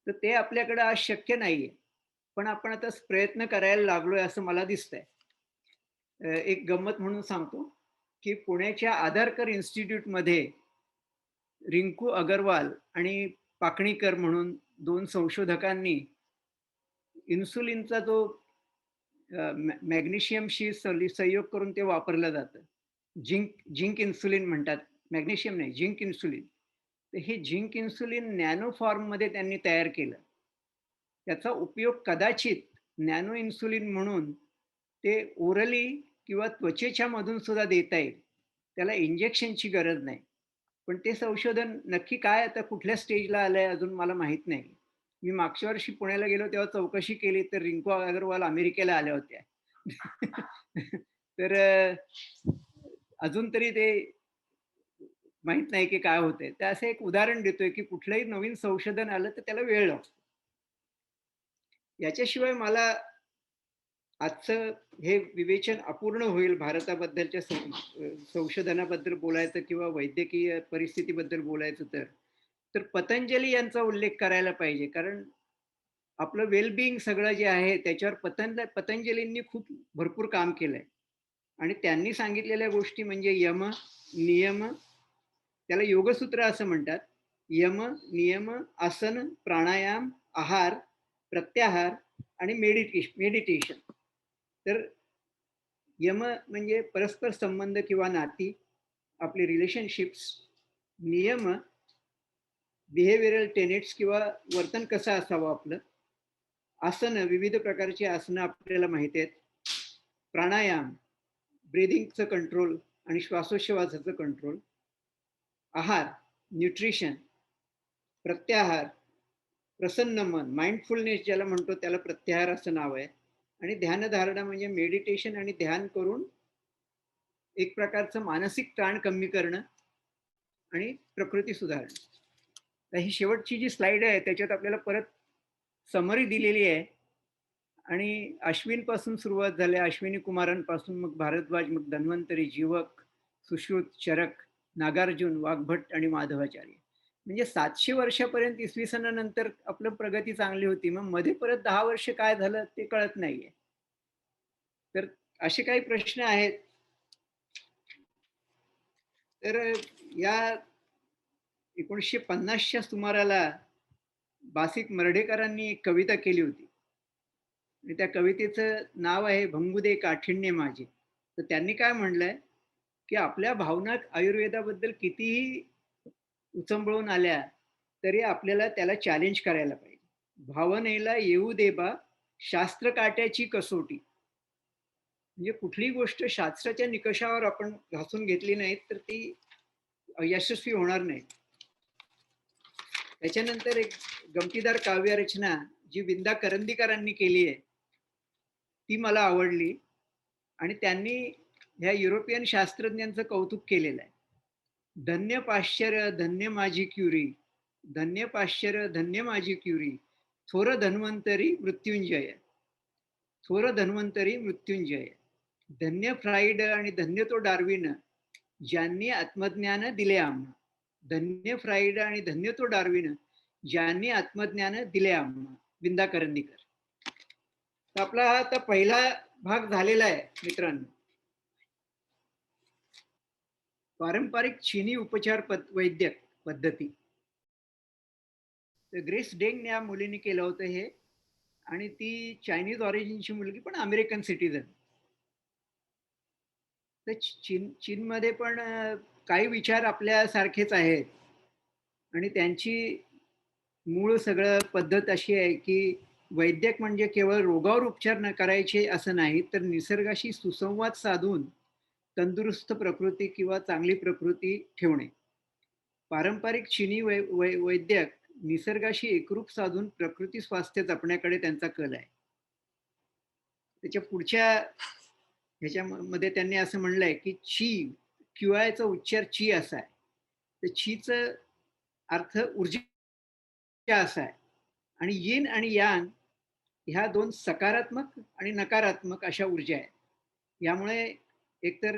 तर ते आपल्याकडे आज शक्य नाहीये. पण आपण आता प्रयत्न करायला लागलोय असं मला दिसतंय. एक गंमत म्हणून सांगतो की पुण्याच्या आधारकर इन्स्टिट्यूटमध्ये रिंकू अगरवाल आणि पाकणीकर म्हणून 2 संशोधकांनी इन्सुलिनचा जो मॅग्नेशियमशी संयोग करून ते वापरलं जातं. झिंक इन्सुलिन म्हणतात. मॅग्नेशियम नाही, झिंक इन्सुलिन. तर हे झिंक इन्सुलिन नॅनो फॉर्ममध्ये त्यांनी तयार केलं. त्याचा उपयोग कदाचित नॅनो इन्सुलिन म्हणून ते ओरली किंवा त्वचेच्या मधून सुद्धा देता येईल. त्याला इंजेक्शनची गरज नाही. पण ते संशोधन नक्की काय आता कुठल्या स्टेजला आलंय अजून मला माहित नाही. मी मागच्या वर्षी पुण्याला गेलो तेव्हा चौकशी केली तर रिंकू अगरवाल अमेरिकेला आल्या होत्या. तर अजून तरी ते माहित नाही की काय होतंय. तर असं एक उदाहरण देतोय की कुठलंही नवीन संशोधन आलं तर त्याला वेळ लागतो. याच्याशिवाय मला आजचं हे विवेचन अपूर्ण होईल भारताबद्दलच्या संशोधनाबद्दल बोलायचं किंवा वैद्यकीय परिस्थितीबद्दल बोलायचं तर पतंजली यांचा उल्लेख करायला पाहिजे. कारण आपलं वेलबिंग सगळं जे आहे त्याच्यावर पतंजलींनी खूप भरपूर काम केलंय आणि त्यांनी सांगितलेल्या गोष्टी म्हणजे यम, नियम, त्याला योगसूत्र असं म्हणतात. यम, नियम, आसन, प्राणायाम, आहार, प्रत्याहार आणि मेडिटेशन. तर यम म्हणजे परस्पर संबंध किंवा नाती, आपली रिलेशनशिप्स. नियम, बिहेवियरल टेनेट्स किंवा वर्तन कसं असावं आपलं. आसन, विविध प्रकारची आसनं आपल्याला माहिती आहेत. प्राणायाम, ब्रीदिंगचं कंट्रोल आणि श्वासोच्छवासाचं कंट्रोल. आहार, न्यूट्रिशन. प्रत्याहार, प्रसन्न मन, माइंडफुलनेस ज्याला म्हणतो त्याला प्रत्याहार असं नाव आहे. आणि ध्यानधारणा म्हणजे मेडिटेशन आणि ध्यान करून एक प्रकारचं मानसिक ताण कमी करणं आणि प्रकृती सुधारणं. तर ही शेवटची जी स्लाइड आहे त्याच्यात आपल्याला परत समरी दिलेली आहे आणि अश्विन पासून सुरुवात झाली, अश्विनी कुमारांपासून, मग भारद्वाज, मग धन्वंतरी, जीवक, सुश्रुत, चरक, नागार्जुन, वाघभट आणि माधवाचार्य. म्हणजे 700 वर्षापर्यंत इसवी सनानंतर आपलं प्रगती चांगली होती. मग मध्ये परत 10 वर्ष काय झालं ते कळत नाहीये. तर असे काही प्रश्न आहेत. तर या 1950च्या सुमाराला बासिक मर्ढेकरांनी एक कविता केली होती आणि त्या कवितेचं नाव आहे भंगुदे काठिण्य माझे. तर त्यांनी काय म्हणलंय की आपल्या भावना आयुर्वेदाबद्दल कितीही उचंबळून आल्या तरी आपल्याला त्याला चॅलेंज करायला पाहिजे. भावनेला येऊ दे बा शास्त्र काट्याची कसोटी. म्हणजे कुठलीही गोष्ट शास्त्राच्या निकषावर आपण घासून घेतली नाही तर ती यशस्वी होणार नाही. त्याच्यानंतर एक गमतीदार काव्यरचना जी विंदा करंदीकरांनी केली आहे ती मला आवडली आणि त्यांनी ह्या युरोपियन शास्त्रज्ञांचं कौतुक केलेलं आहे. धन्य पाश्चर्य धन्य माझी क्युरी, धन्य पाश्चर्य धन्य माझी क्युरी, थोर धन्वंतरी मृत्युंजय, थोर धन्वंतरी मृत्युंजय. धन्य फ्राईड आणि धन्य तो डार्विन ज्यांनी आत्मज्ञान दिले आम्हा. धन्य फ्राईड आणि धन्य तो डार्विन ज्यांनी आत्मज्ञान दिले आम्हा. विंदा करंदीकर. तर आपला हा आता पहिला भाग झालेला आहे मित्रांनो. पारंपरिक चीनी उपचार वैद्यक पद्धती. तर ग्रेस डेंग या मुलीने केलं होतं हे आणि ती चायनीज ऑरिजिनची मुलगी पण अमेरिकन सिटीजन. तर चीनमध्ये पण काही विचार आपल्यासारखेच आहेत आणि त्यांची मूळ सगळं पद्धत अशी आहे की वैद्यक म्हणजे केवळ रोगावर उपचार न करायचे असं नाही तर निसर्गाशी सुसंवाद साधून तंदुरुस्त प्रकृती किंवा चांगली प्रकृती ठेवणे. पारंपरिक चीनी वैद्यक निसर्गाशी एकरूप साधून प्रकृती स्वास्थ्य जपण्याकडे त्यांचा कल आहे. त्याच्या पुढच्या ह्याच्यामध्ये त्यांनी असं म्हणलंय की ची, क्यूआयचा उच्चार ची असा आहे. तर चीचा अर्थ ऊर्जा असा आहे आणि यिन आणि यांग ह्या दोन सकारात्मक आणि नकारात्मक अशा ऊर्जा आहेत. यामुळे एकतर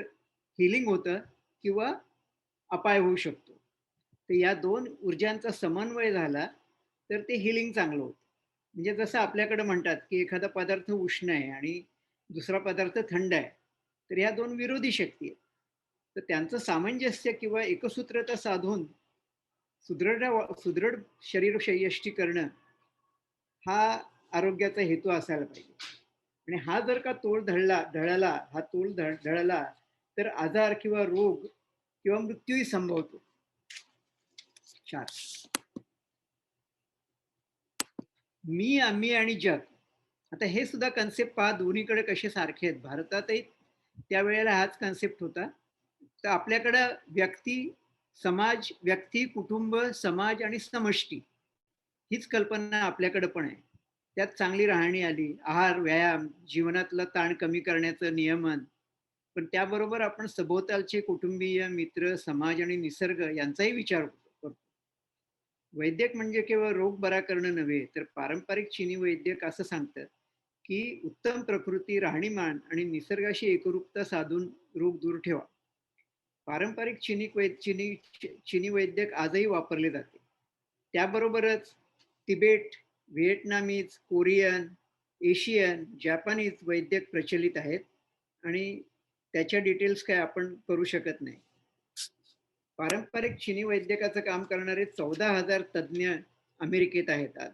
हिलिंग होतं किंवा अपाय होऊ शकतो. तर या दोन ऊर्जांचा समन्वय झाला तर ते हिलिंग चांगलं होतं. म्हणजे जसं आपल्याकडे म्हणतात की एखादा पदार्थ उष्ण आहे आणि दुसरा पदार्थ थंड आहे तर या दोन विरोधी शक्ती आहेत. तर त्यांचं सामंजस्य किंवा एकसूत्रता साधून सुदृढ शरीर यष्टी करणं हा आरोग्याचा हेतू असायला पाहिजे. आणि हा जर का तोल ढळला तर आजार किंवा रोग किंवा मृत्यूही संभवतो. 4 मी, आम्ही आणि जग. आता हे सुद्धा कन्सेप्ट पहा दोन्हीकडे कसे सारखे आहेत. भारतातही त्यावेळेला हाच कन्सेप्ट होता. तर आपल्याकडं व्यक्ती, समाज, व्यक्ती, कुटुंब, समाज आणि समष्टी हीच कल्पना आपल्याकडे पण आहे. त्यात चांगली राहणी आली, आहार, व्यायाम, जीवनातलं ताण कमी करण्याचं नियमन. पण त्याबरोबर आपण सभोवतालचे कुटुंबीय, मित्र, समाज आणि निसर्ग यांचाही विचार करतो. वैद्यक म्हणजे केवळ रोग बरा करणं नव्हे तर पारंपरिक चीनी वैद्यक असं सांगतात की उत्तम प्रकृती, राहणीमान आणि निसर्गाशी एकरूपता साधून रोग दूर ठेवा. पारंपरिक चिनी वैद्यक आजही वापरले जाते. त्याबरोबरच तिबेट, व्हिएटनामीज, कोरियन, एशियन, जपानीज वैद्यक प्रचलित आहेत आणि त्याच्या डिटेल्स काय आपण करू शकत नाही. पारंपरिक चिनी वैद्यकाचं काम करणारे 14,000 तज्ज्ञ अमेरिकेत आहेत आज.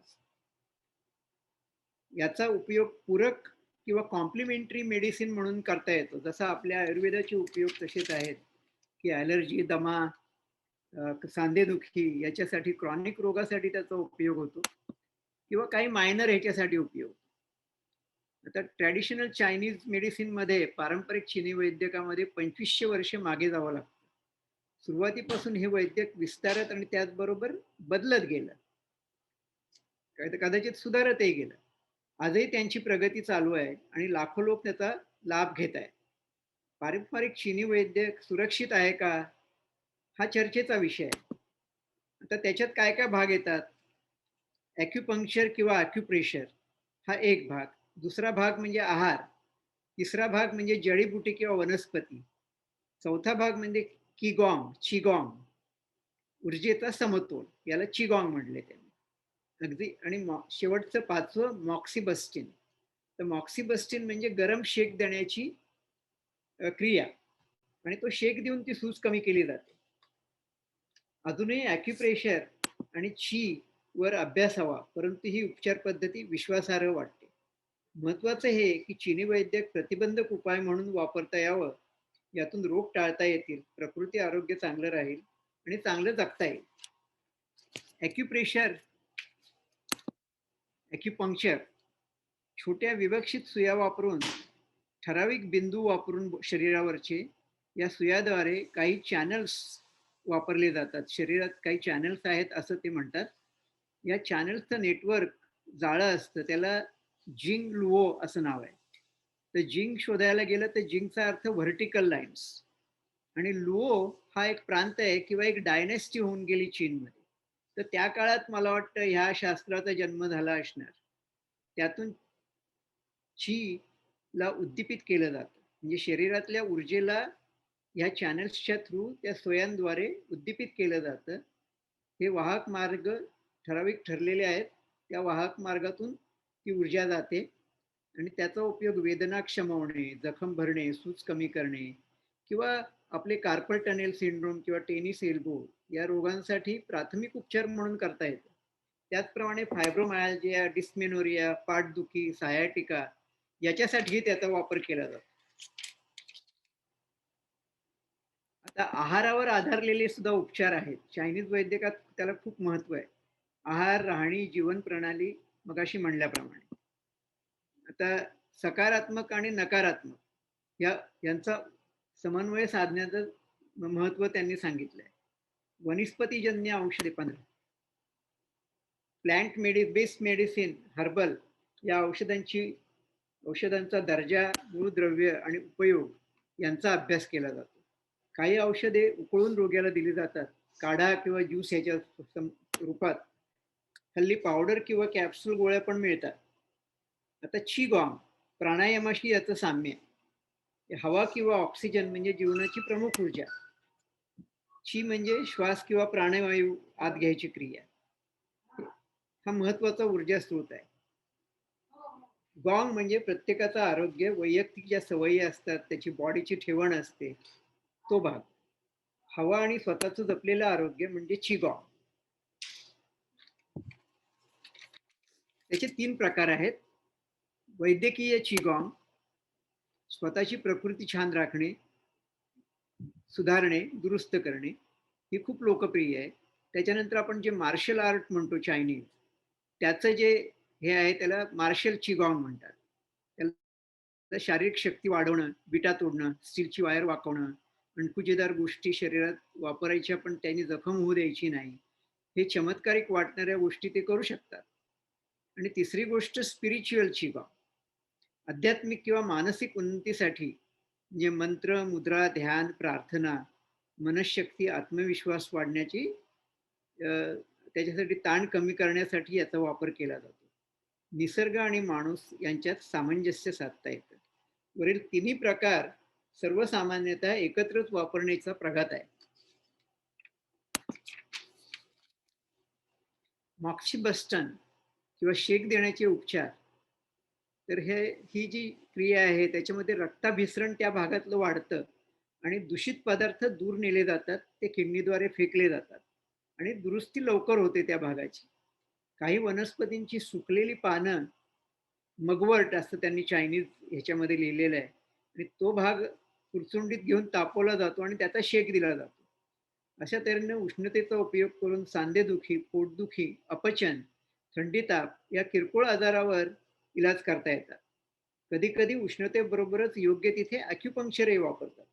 याचा उपयोग पूरक किंवा कॉम्प्लिमेंटरी मेडिसिन म्हणून करता येतो. जसा आपल्या आयुर्वेदाचे उपयोग तसेच आहेत, की ॲलर्जी, दमा, सांधेदुखी याच्यासाठी क्रॉनिक रोगासाठी त्याचा उपयोग होतो किंवा काही मायनर ह्याच्यासाठी उपयोग. आता ट्रॅडिशनल चायनीज मेडिसिनमध्ये पारंपरिक चिनी वैद्यकामध्ये 2500 वर्षे मागे जावं लागतं. सुरुवातीपासून हे वैद्यक विस्तारत आणि त्याचबरोबर बदलत गेलं. कदाचित सुधारतही गेलं. आजही त्यांची प्रगती चालू आहे आणि लाखो लोक त्याचा लाभ घेत आहेत. पारंपरिक चिनी वैद्यक सुरक्षित आहे का? हा चर्चेचा विषय आहे. आता त्याच्यात काय काय भाग येतात? ॲक्युपंक्चर किंवा ॲक्युप्रेशर हा एक भाग. दुसरा भाग म्हणजे आहार. तिसरा भाग म्हणजे जडीबुटी किंवा वनस्पती. चौथा भाग म्हणजे चिगॉंग, ऊर्जेचा समतोल, याला चिगॉंग म्हटले त्यांनी. अगदी. आणि शेवटचं पाचवं मॉक्सिबस्टिन. तर मॉक्सिबस्टिन म्हणजे गरम शेक देण्याची क्रिया आणि तो शेक देऊन ती सूज कमी केली जाते. अजूनही ॲक्युप्रेशर आणि ची वर अभ्यास हवा, परंतु ही उपचार पद्धती विश्वासार्ह वाटते. महत्वाचं हे की चिनी वैद्यक प्रतिबंधक उपाय म्हणून वापरता यावं. यातून रोग टाळता येतील, प्रकृती आरोग्य चांगलं राहील आणि चांगलं जगता येईल. ॲक्युपंक्चर छोट्या विवक्षित सुया वापरून, ठराविक बिंदू वापरून शरीरावरचे, या सुयाद्वारे काही चॅनल्स वापरले जातात. शरीरात काही चॅनल्स आहेत असं ते म्हणतात. या चॅनल्सचं नेटवर्क जाळं असतं, त्याला जिंग लुओ असं नाव आहे. तर जिंग शोधायला गेलं तर जिंगचा अर्थ व्हर्टिकल लाईन्स, आणि लुओ हा एक प्रांत आहे किंवा एक डायनेस्टी होऊन गेली चीनमध्ये. तर त्या काळात मला वाटतं ह्या शास्त्राचा जन्म झाला असणार. त्यातून ची ला उद्दीपित केलं जातं, म्हणजे शरीरातल्या ऊर्जेला ह्या चॅनल्सच्या थ्रू त्या सोयांद्वारे उद्दीपित केलं जातं. हे वाहक मार्ग ठराविक ठरलेले आहेत. त्या वाहक मार्गातून ती ऊर्जा जाते आणि त्याचा उपयोग वेदना क्षमवणे, जखम भरणे, सूज कमी करणे किंवा आपले कार्पल टनेल सिंड्रोम किंवा टेनिस एल्बो या रोगांसाठी प्राथमिक उपचार म्हणून करता येतो. त्याचप्रमाणे फायब्रोमायल्जिया, डिस्मेनोरिया, पाठदुखी, सायाटिका याच्यासाठीही त्याचा वापर केला जातो. आता आहारावर आधारलेले सुद्धा उपचार आहेत. चायनीज वैद्यकात त्याला खूप महत्व आहे. आहार, राहणी, जीवन प्रणाली मगाशी म्हणल्याप्रमाणे. आता सकारात्मक आणि नकारात्मक यांचा समन्वय साधण्याचं महत्व त्यांनी सांगितलंय. वनस्पतीजन्य औषधे 15, बेस्ड मेडिसिन, हर्बल या औषधांचा दर्जा, मूळद्रव्य आणि उपयोग यांचा अभ्यास केला जातो. काही औषधे उकळून रोग्याला दिली जातात, काढा किंवा ज्यूस ह्याच्या रूपात. हल्ली पावडर किंवा कॅप्सूल गोळ्या पण मिळतात. आता चिगॉंग प्राणायामाशी याचं साम्य आहे. हवा किंवा ऑक्सिजन म्हणजे जीवनाची प्रमुख ऊर्जा. ची म्हणजे श्वास किंवा प्राणवायू आत घ्यायची क्रिया. हा महत्वाचा ऊर्जा स्रोत आहे. गॉंग म्हणजे प्रत्येकाचं आरोग्य, वैयक्तिक ज्या सवयी असतात, त्याची बॉडीची ठेवण असते, तो भाग. हवा आणि स्वतःचं जपलेलं आरोग्य म्हणजे चिगॉंग. त्याचे 3 प्रकार आहेत. वैद्यकीय चिगॉंग, स्वतःची प्रकृती छान राखणे, सुधारणे, दुरुस्त करणे, ही खूप लोकप्रिय आहे. त्याच्यानंतर आपण जे मार्शल आर्ट म्हणतो चायनीज, त्याचं जे हे आहे त्याला मार्शल चिगॉंग म्हणतात. त्याला शारीरिक शक्ती वाढवणं, विटा तोडणं, स्टीलची वायर वाकवणं, अणकुचीदार गोष्टी शरीरात वापरायच्या पण त्यांनी जखम होऊ द्यायची नाही, हे चमत्कारिक वाटणाऱ्या गोष्टी ते करू शकतात. आणि तिसरी गोष्ट स्पिरिच्युअल चिगॉंग, आध्यात्मिक किंवा मानसिक उन्नतीसाठी, म्हणजे मंत्र, मुद्रा, ध्यान, प्रार्थना, मनशक्ती, आत्मविश्वास वाढण्याची, त्याच्यासाठी ताण कमी करण्यासाठी याचा वापर केला जातो. निसर्ग आणि माणूस यांच्यात सामंजस्य साधता येतं. वरील तिन्ही प्रकार सर्वसामान्यतः एकत्रच वापरण्याचा प्रघात आहे. मॉक्सिबस्टन किंवा शेक देण्याचे उपचार, तर ही जी क्रिया आहे त्याच्यामध्ये रक्ताभिसरण त्या भागातलं वाढतं आणि दूषित पदार्थ दूर नेले जातात, ते किडनीद्वारे फेकले जातात आणि दुरुस्ती लवकर होते त्या भागाची. काही वनस्पतींची सुकलेली पानं, मगवर्ट असं त्यांनी चायनीज ह्याच्यामध्ये लिहिलेलं आहे, आणि तो भाग पुरचुंडीत घेऊन तापवला जातो आणि त्याचा शेक दिला जातो. अशा तऱ्हेने उष्णतेचा उपयोग करून सांधेदुखी, पोटदुखी, अपचन, थंडी ताप या किरकोळ आजारावर इलाज करता येतात. कधी कधी उष्णतेबरोबरच योग्य तिथे अॅक्युपंक्चरही वापरतात.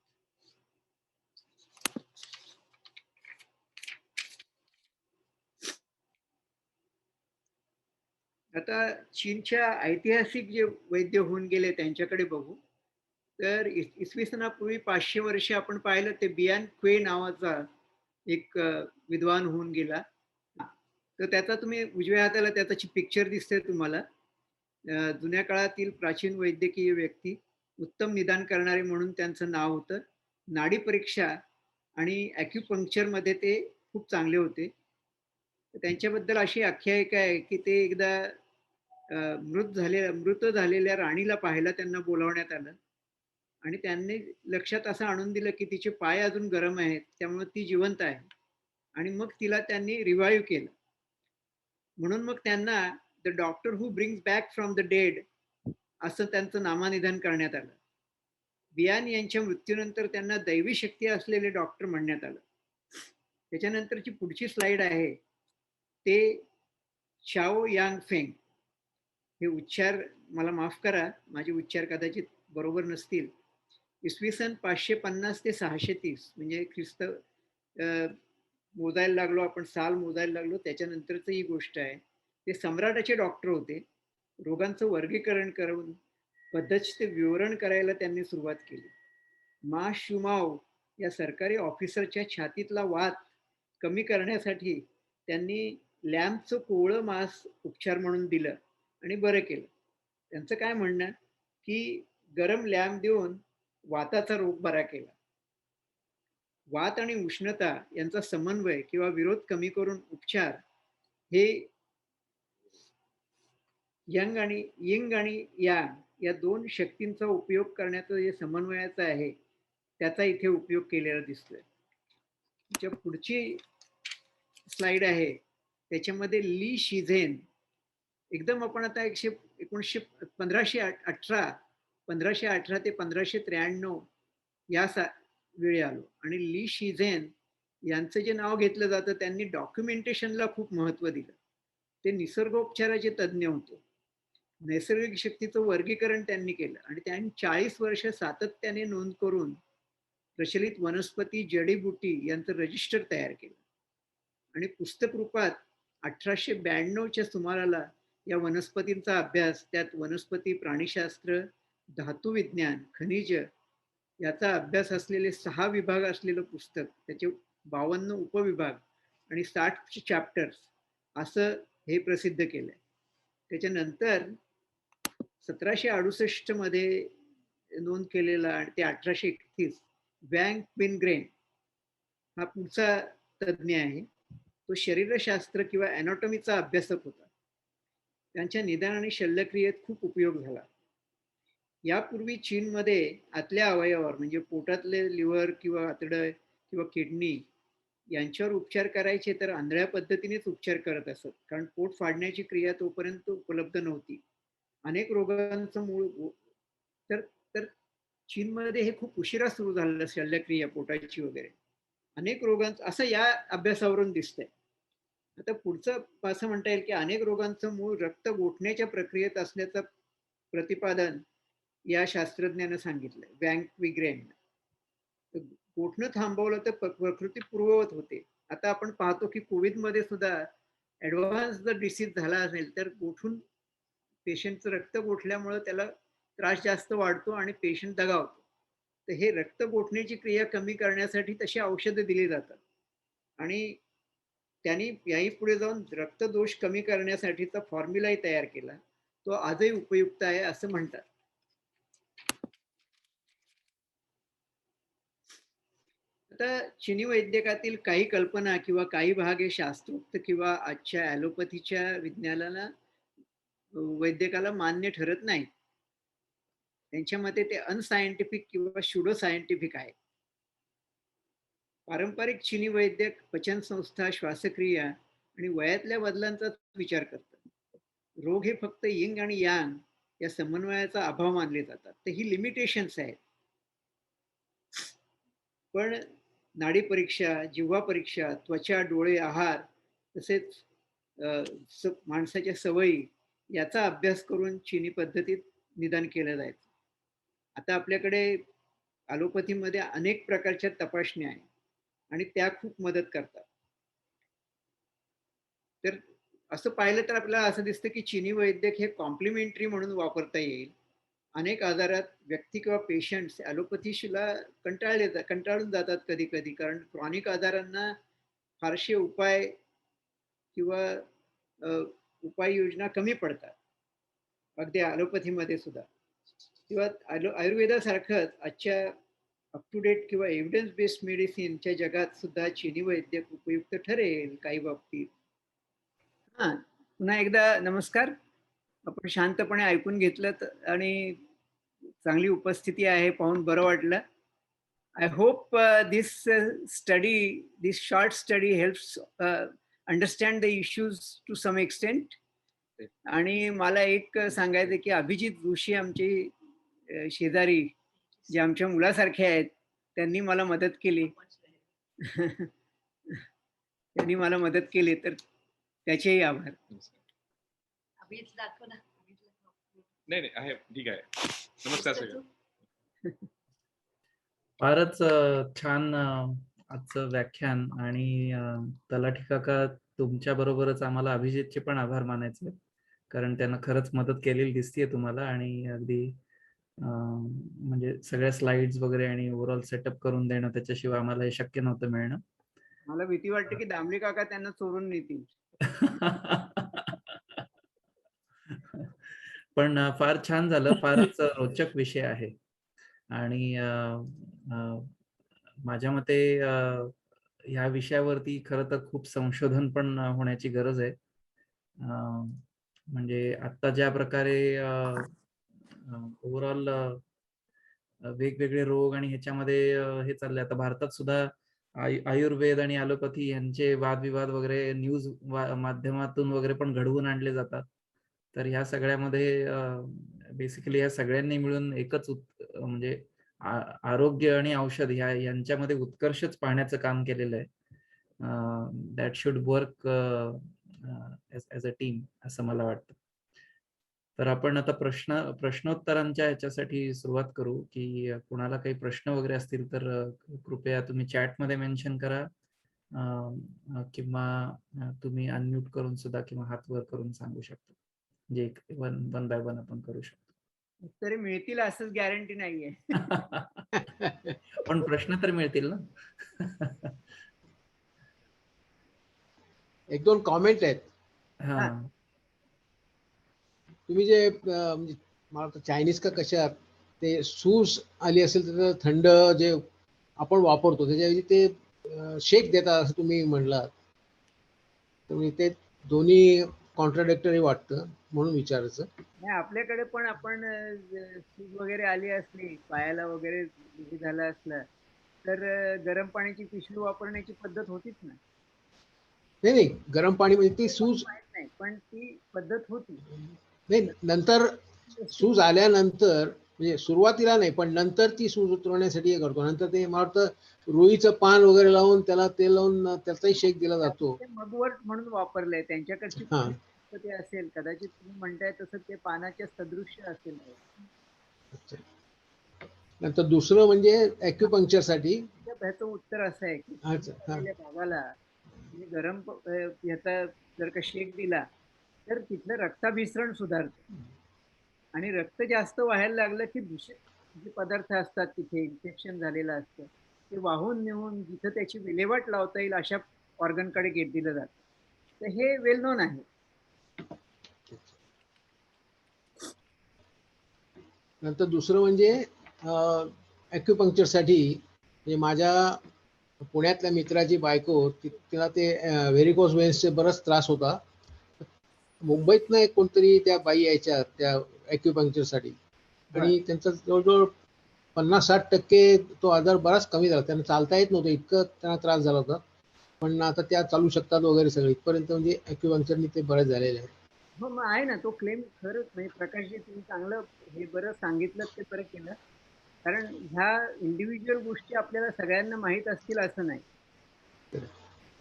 आता चीनच्या ऐतिहासिक जे वैद्य होऊन गेले त्यांच्याकडे बघू. तर इसवी सनापूर्वी 500 वर्षे आपण पाहिलं ते बियान क्वे नावाचा एक विद्वान होऊन गेला. तर त्याचा तुम्ही उजव्या हाताला त्याची पिक्चर दिसते तुम्हाला. जुन्या काळातील प्राचीन वैद्यकीय व्यक्ती, उत्तम निदान करणारे म्हणून त्यांचं नाव होतं. नाडी परीक्षा आणि ॲक्युपंक्चरमध्ये ते खूप चांगले होते. त्यांच्याबद्दल अशी आख्यायिका आहे की ते एकदा मृत झालेल्या राणीला पाहायला त्यांना बोलावण्यात आलं आणि त्यांनी लक्षात असं आणून दिलं की तिचे पाय अजून गरम आहेत, त्यामुळे ती जिवंत आहे. आणि मग तिला त्यांनी रिवाईव्ह केलं. म्हणून मग त्यांना the doctor who brings back from the dead असं त्यांचं नामानिधन करण्यात आलं. बियान यांच्या मृत्यूनंतर त्यांना दैवी शक्ती असलेले डॉक्टर म्हणण्यात आलं. त्याच्यानंतरची पुढची स्लाइड आहे ते शाओ यांग फेंग. हे उच्चार मला माफ करा, माझे उच्चार कदाचित बरोबर नसतील. इसवी सन 550 ते 630 म्हणजे ख्रिस्त मोजायला लागलो आपण, साल मोजायला लागलो त्याच्यानंतरच ही गोष्ट आहे. ते सम्राटाचे डॉक्टर होते. रोगांचं वर्गीकरण करून पद्धतशीर विवरण करायला त्यांनी सुरुवात केली. मा शुमाओ या सरकारी ऑफिसरच्या छातीतला वात कमी करण्यासाठी त्यांनी लॅम्पचं कोवळं मांस उपचार म्हणून दिलं आणि बरं केलं. त्यांचं काय म्हणणं की गरम लॅम्प देऊन वाताचा रोग बरा केला. वात आणि उष्णता यांचा समन्वय किंवा विरोध कमी करून उपचार हे यिंग आणि यांग या दोन शक्तींचा उपयोग करण्याचं जे समन्वयाचं आहे त्याचा इथे उपयोग केलेला दिसतोय. ज्या पुढची स्लाइड आहे त्याच्यामध्ये ली शिझेन, एकदम आपण आता 1518 ते 1593 या वेळी आलो. आणि ली शिझेन यांचं जे नाव घेतलं जातं, त्यांनी डॉक्युमेंटेशनला खूप महत्व दिलं. ते निसर्गोपचाराचे तज्ज्ञ होते. नैसर्गिक शक्तीचं वर्गीकरण त्यांनी केलं आणि त्यांनी 40 वर्ष सातत्याने नोंद करून प्रचलित वनस्पती, जडीबुटी यांचं रजिस्टर तयार केलं आणि पुस्तक रूपात 1892च्या सुमाराला या वनस्पतींचा अभ्यास, त्यात वनस्पती प्राणीशास्त्र, धातुविज्ञान, खनिज याचा अभ्यास असलेले 6 विभाग असलेलं पुस्तक, त्याचे 52 उपविभाग आणि 60 चॅप्टर्स असं हे प्रसिद्ध केलंय. त्याच्यानंतर 1768 मध्ये नोंद केलेला आणि ते 1831 वँग क्विनग्रेन हा पुढचा तज्ज्ञ आहे. तो शरीरशास्त्र किंवा अॅनाटॉमीचा अभ्यासक होता. त्यांच्या निदान आणि शल्यक्रियेत खूप उपयोग झाला. यापूर्वी चीनमध्ये आतल्या अवयवावर म्हणजे पोटातले लिव्हर किंवा आतडं किंवा किडनी यांच्यावर उपचार करायचे तर आंधळ्या पद्धतीनेच उपचार करत असत, कारण पोट फाडण्याची क्रिया तोपर्यंत उपलब्ध नव्हती. अनेक रोगांचं मूळ तर तर चीनमध्ये हे खूप उशिरा सुरू झालेलं शल्यक्रिया पोटाची वगैरे. अनेक रोगांचं असं या अभ्यासावरून दिसतंय. आता पुढचं असं म्हणता येईल की अनेक रोगांचं मूळ रक्त गोठण्याच्या प्रक्रियेत असल्याचं प्रतिपादन या शास्त्रज्ञानं सांगितलंय, वँग क्विग्रेन. गोठणं थांबवलं तर प्रकृती पूर्ववत होते. आता आपण पाहतो की कोविडमध्ये सुद्धा ऍडव्हान्स जर डिसीज झाला असेल तर गोठून पेशंटचं रक्त गोठल्यामुळे त्याला त्रास जास्त वाढतो आणि पेशंट दगावतो. तर हे रक्त गोठण्याची क्रिया कमी करण्यासाठी तशी औषधं दिली जातात आणि त्यांनी याही पुढे जाऊन रक्तदोष कमी करण्यासाठीचा फॉर्म्युलाही तयार केला तो आजही उपयुक्त आहे असं म्हणतात. आता चिनी वैद्यकातील काही कल्पना किंवा काही भाग हे शास्त्रोक्त किंवा आजच्या ॲलोपॅथीच्या विज्ञानाला वैद्यकाला मान्य ठरत नाही. त्यांच्या मते ते अनसायंटिफिक किंवा शुडो सायंटिफिक आहे. पारंपरिक चिनी वैद्यक पचनसंस्था, श्वासक्रिया आणि वयातल्या बदलांचा विचार करतात. रोग हे फक्त यिंग आणि यांग या समन्वयाचा अभाव मानले जातात. तर ही लिमिटेशन्स आहेत. पण नाडी परीक्षा, जिव्हा परीक्षा, त्वचा, डोळे, आहार तसेच माणसाच्या सवयी याचा अभ्यास करून चिनी पद्धतीत निदान केलं जायचं. आता आपल्याकडे ॲलोपॅथीमध्ये अनेक प्रकारच्या तपासण्या आहेत आणि त्या खूप मदत करतात. तर असं पाहिलं तर आपल्याला असं दिसतं की चिनी वैद्यक हे कॉम्प्लिमेंटरी म्हणून वापरता येईल. अनेक आजारात व्यक्ती किंवा पेशंट्स ॲलोपॅथीला कंटाळून जातात कधी कधी, कारण क्रॉनिक आजारांना फारसे उपाय किंवा उपाययोजना कमी पडतात, अगदी ॲलोपॅथीमध्ये सुद्धा. किंवा आयुर्वेदासारखंच आजच्या अप टू डेट किंवा एव्हिडन्स बेस्ड मेडिसिनच्या जगात सुद्धा चिनी वैद्यक उपयुक्त ठरेल काही बाबतीत. हां, पुन्हा एकदा नमस्कार. आपण शांतपणे ऐकून घेतलं आणि चांगली उपस्थिती आहे पाहून बरं वाटलं. I hope this short study helps understand the issues to some extent. आणि मला एक सांगायचं की अभिजित जोशी आमचे शेजारी, जे आमच्या मुलासारखे आहेत, त्यांनी मला मदत केली. त्यांनी मला मदत केली, तर त्याचेही आभार. अभिजित दाखव ना. नाही नाही आहे, ठीक आहे. नमस्कार सगळ्यांना. फारच छान आजचं व्याख्यान. आणि तलाठी काका, तुमच्या बरोबरच आम्हाला अभिजितचे पण आभार मानायचे, कारण त्यानं खरंच मदत केलेली दिसतीये तुम्हाला. आणि अगदी म्हणजे सगळ्या स्लाइड्स वगैरे आणि ओव्हरऑल सेटअप करून देणं, त्याच्याशिवाय आम्हाला हे शक्य नव्हतं मिळणं. मला भीती वाटते की दामले काका त्यांना चोरून नेतील. पण फार छान झालं. फारच रोचक विषय आहे. आणि माझ्या मते ह्या विषयावरती खरं तर खूप संशोधन पण होण्याची गरज आहे. म्हणजे आता ज्या प्रकारे ओव्हरऑल वेगवेगळे रोग आणि ह्याच्यामध्ये हे चाललंय. आता भारतात सुद्धा आयुर्वेद आणि ॲलोपॅथी यांचे वादविवाद वगैरे न्यूज माध्यमातून वगैरे पण घडवून आणले जातात. तर ह्या सगळ्यामध्ये बेसिकली ह्या सगळ्यांनी मिळून एकच म्हणजे आरोग्य आणि औषध यांच्यामध्ये उत्कर्षच पाहण्याचं काम केलेलं आहे. That should work as a team, असं मला वाटतं. तर आपण आता प्रश्नोत्तरांच्या ह्याच्यासाठी सुरुवात करू. की कुणाला काही प्रश्न वगैरे असतील तर कृपया तुम्ही चॅटमध्ये मेन्शन करा, किंवा तुम्ही अनम्यूट करून सुद्धा किंवा हात वर करून सांगू शकता. म्हणजे वन बाय वन आपण करू शकतो. उत्तरे मिळतील असंच गॅरंटी नाहीये. पण प्रश्न तर मिळतील ना. एक दोन कॉमेंट आहेत. हा, तुम्ही जे म्हणजे मला वाटतं चायनीज का कशा ते सूज आली असेल तर थंड जे आपण वापरतो त्याच्याऐवजी ते शेक देतात असं तुम्ही म्हणलात. तर ते दोन्ही कॉन्ट्राडिक्टरी वाटतं, म्हणून विचारायचं. नाही, आपल्याकडे पण आपण सूज वगैरे आली असली, पायाला वगैरे झालं असलं तर गरम पाण्याची पिशवी वापरण्याची पद्धत होतीच ना. नाही नाही, गरम पाणी म्हणजे ती सूज नाही, पण ती पद्धत होती. नाही, नंतर सूज आल्यानंतर म्हणजे सुरुवातीला नाही, पण नंतर ती सूज उतरवण्यासाठी हे करतो. नंतर ते मला वाटतं रुईचं पान वगैरे लावून त्याला तेल लावून त्याचाही शेक दिला जातो. मगवट म्हणून वापरलंय त्यांच्याकडची हा, ते असेल कदाचित. तुम्ही म्हणताय तसं ते पानाच्या सदृश्य असेल. नंतर दुसरं म्हणजे ॲक्युपंक्चर साठी ह्याचं उत्तर असं आहे की भागाला गरम ह्याचा जर का शेक दिला तर तिथलं रक्ताभिसरण सुधारतं. आणि रक्त जास्त व्हायला लागलं की दूषित जे पदार्थ असतात तिथे इन्फेक्शन झालेलं असतं ते वाहून नेऊन जिथं त्याची विल्हेवाट लावता येईल अशा ऑर्गनकडे दिलं जातं. तर हे वेल नोन आहे. नंतर दुसरं म्हणजे ॲक्युपंक्चरसाठी म्हणजे माझ्या पुण्यातल्या मित्राची बायको तिला ते व्हेरिकोज वेन्सचे बराच त्रास होता. मुंबईतनं एक कोणतरी त्या बाई यायच्या त्या ॲक्युपंक्चरसाठी आणि त्यांचा जवळजवळ 50-60% तो आजार बराच कमी झाला. त्यांना चालता येत नव्हतं, इतकं त्यांना त्रास झाला होता. पण आता त्या चालू शकतात वगैरे सगळे इथपर्यंत म्हणजे ॲक्युपंक्चरनी ते बरेच झालेले आहेत. हो, मग आहे ना तो क्लेम. खरंच म्हणजे प्रकाशजी तुम्ही चांगलं हे बरं सांगितलं, ते बरं केलं. कारण ह्या इंडिव्हिज्युअल गोष्टी आपल्याला सगळ्यांना माहीत असतील असं नाही,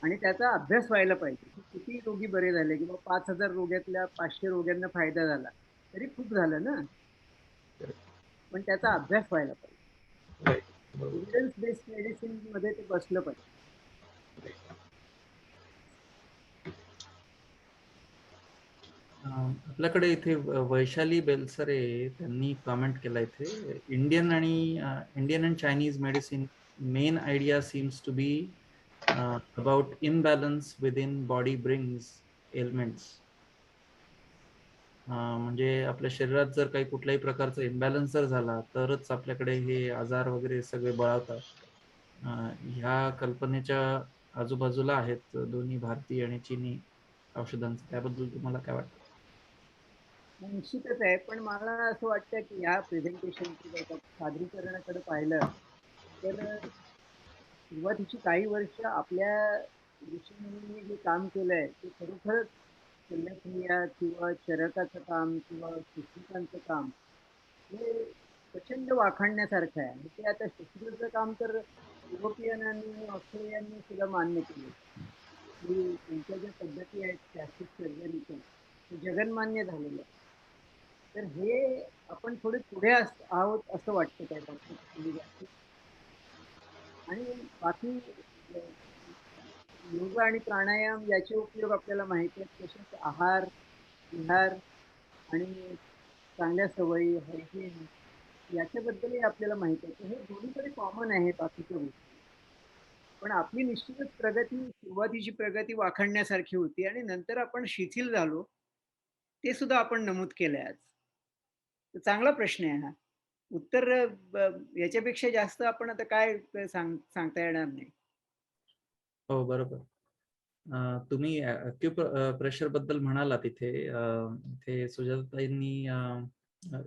आणि त्याचा अभ्यास व्हायला पाहिजे की किती रोगी बरे झाले किंवा 5,000 रोग्यातल्या 500 रोग्यांना फायदा झाला तरी खूप झालं ना. पण त्याचा अभ्यास व्हायला पाहिजे. एव्हिडन्स बेस्ड मेडिसिन मध्ये ते बसलं पाहिजे. आपल्याकडे इथे वैशाली बेलसरे त्यांनी कमेंट केला इथे, Indian and Chinese medicine main idea seems to be about imbalance with in body brings elements. म्हणजे आपल्या शरीरात जर काही कुठल्याही प्रकारचा इम्बॅलन्स जर झाला तरच आपल्याकडे हे आजार वगैरे सगळे बळावतात. ह्या कल्पनेच्या आजूबाजूला आहेत दोन्ही भारतीय आणि चीनी औषधांचं. त्याबद्दल तुम्हाला काय वाटतं? निश्चितच आहे, पण मला असं वाटतं की ह्या प्रेझेंटेशन सादरीकरणाकडे पाहिलं तर सुरुवातीची काही वर्ष आपल्या ऋषीमुनींनी जे काम केलंय ते खरोखरच शल्यक्रिया किंवा चरकाचं काम किंवा शुश्रूषांचं काम हे प्रचंड वाखाणण्यासारखं आहे. आणि ते आता शुश्रूषेचं काम तर युरोपियनांनी ऑस्ट्रेलियांनी सुद्धा मान्य केले की त्यांच्या ज्या पद्धती आहेत प्लास्टिक सर्जरीच्या ते जगन्मान्य झालेलं आहे. तर हे आपण थोडे पुढे आहोत असं वाटतं त्या बाबतीत. आणि बाकी योग आणि प्राणायाम याचे उपयोग आपल्याला माहिती आहेत. तसेच आहार विहार आणि चांगल्या सवयी हायजीन याच्याबद्दलही आपल्याला माहिती आहे. तर हे दोन्हीकडे कॉमन आहे बाकीच्या गोष्टी. पण आपली निश्चितच प्रगती, सुरुवातीची प्रगती वाखाणण्यासारखी होती आणि नंतर आपण शिथिल झालो, ते सुद्धा आपण नमूद केलंय आज. तर चांगला प्रश्न आहे हा. उत्तर याच्यापेक्षा जास्त आपण आता काय सांगता येणार नाही. हो, बरोबर. तुम्ही प्रेशर बद्दल म्हणाला तिथे, इथे सुजाताताईंनी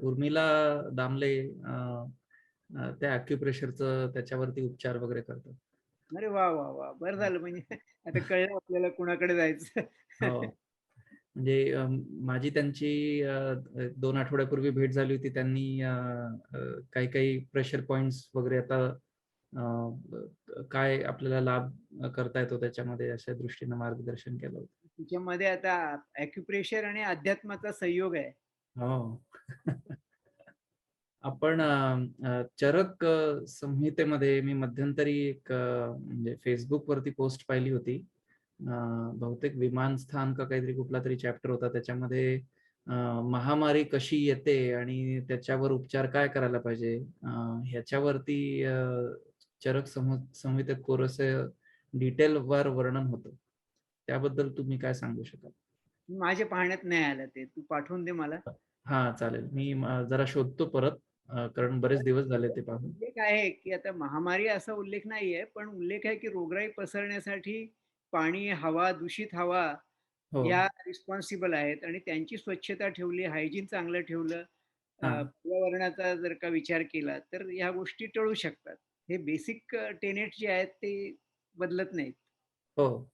उर्मिला दामले त्या अॅक्युप्रेशरचं त्याच्यावरती उपचार वगैरे करतात. अरे वा वा वा, बरं झालं म्हणजे आता कळलं आपल्याला कुणाकडे जायचं. हो, म्हणजे माझी त्यांची 2 आठवड्यापूर्वी भेट झाली होती. त्यांनी काही काही प्रेशर पॉइंट्स वगैरे आता काय आपल्याला लाभ करता येतो त्याच्यामध्ये अशा दृष्टीनं मार्गदर्शन केलं होतं. तिच्यामध्ये आता ॲक्युप्रेशर आणि अध्यात्माचा संयोग आहे. हो. आपण चरक संहितेमध्ये मी मध्यंतरी एक म्हणजे फेसबुक वरती पोस्ट पाहिली होती. बहुतेक विमानस्थान का काहीतरी कुठला तरी चॅप्टर होता. त्याच्यामध्ये महामारी कशी येते आणि त्याच्यावर उपचार काय करायला पाहिजे ह्याच्यावरती चरक संहितेत कोरसे डिटेल वर वर्णन होतं. त्याबद्दल तुम्ही काय सांगू शकाल? माझ्या पाहण्यात नाही आलं ते. तू पाठवून दे मला. हा, चालेल. मी जरा शोधतो परत, कारण बरेच दिवस झाले ते पाहून. उल्लेख आहे की आता महामारी असा उल्लेख नाहीये, पण उल्लेख आहे की रोगराई पसरण्यासाठी पाणी, हवा, दूषित हवा हो. या रिस्पॉन्सिबल आहेत आणि त्यांची स्वच्छता ठेवली, हायजीन चांगलं ठेवलं, हा. पर्यावरणाचा जर का विचार केला तर ह्या गोष्टी टळू शकतात. हे बेसिक टेनेट जे आहेत ते बदलत नाहीत. हो.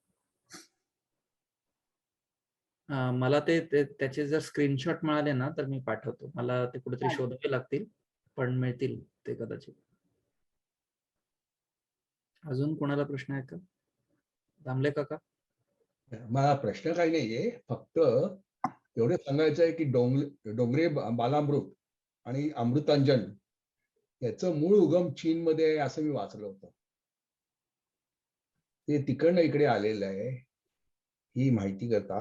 मला त्याचे जर स्क्रीनशॉट मिळाले ना तर मी पाठवतो. मला ते कुठेतरी चालेल. शोधावे लागतील, पण मिळतील ते कदाचित. अजून कोणाला प्रश्न आहे का? दामले काका? मला प्रश्न काही नाहीये, फक्त एवढं सांगायचं आहे की डोंगरे बालामृत आणि अमृतांजन याचं मूळ उगम चीनमध्ये आहे असं मी वाचलं होतं. ते तिकडनं इकडे आलेलं आहे ही माहिती करता.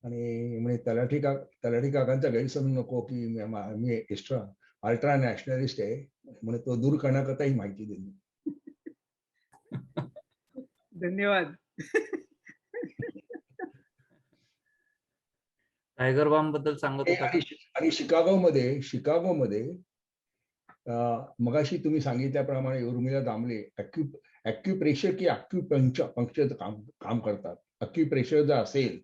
आणि म्हणजे तलाठी काकांचा गैरसमज नको की मी एक्स्ट्रा अल्ट्रा नॅशनलिस्ट आहे म्हणजे तो दूर करण्याकरता ही माहिती दिली. धन्यवाद. टायगर बाम बद्दल सांगत होता का? आणि शिकागोमध्ये मगाशी तुम्ही सांगितल्याप्रमाणे उर्मिला दामले ॲक्युप्रेशर की ॲक्युपंक्चरचं काम करतात. ॲक्युप्रेशर जर असेल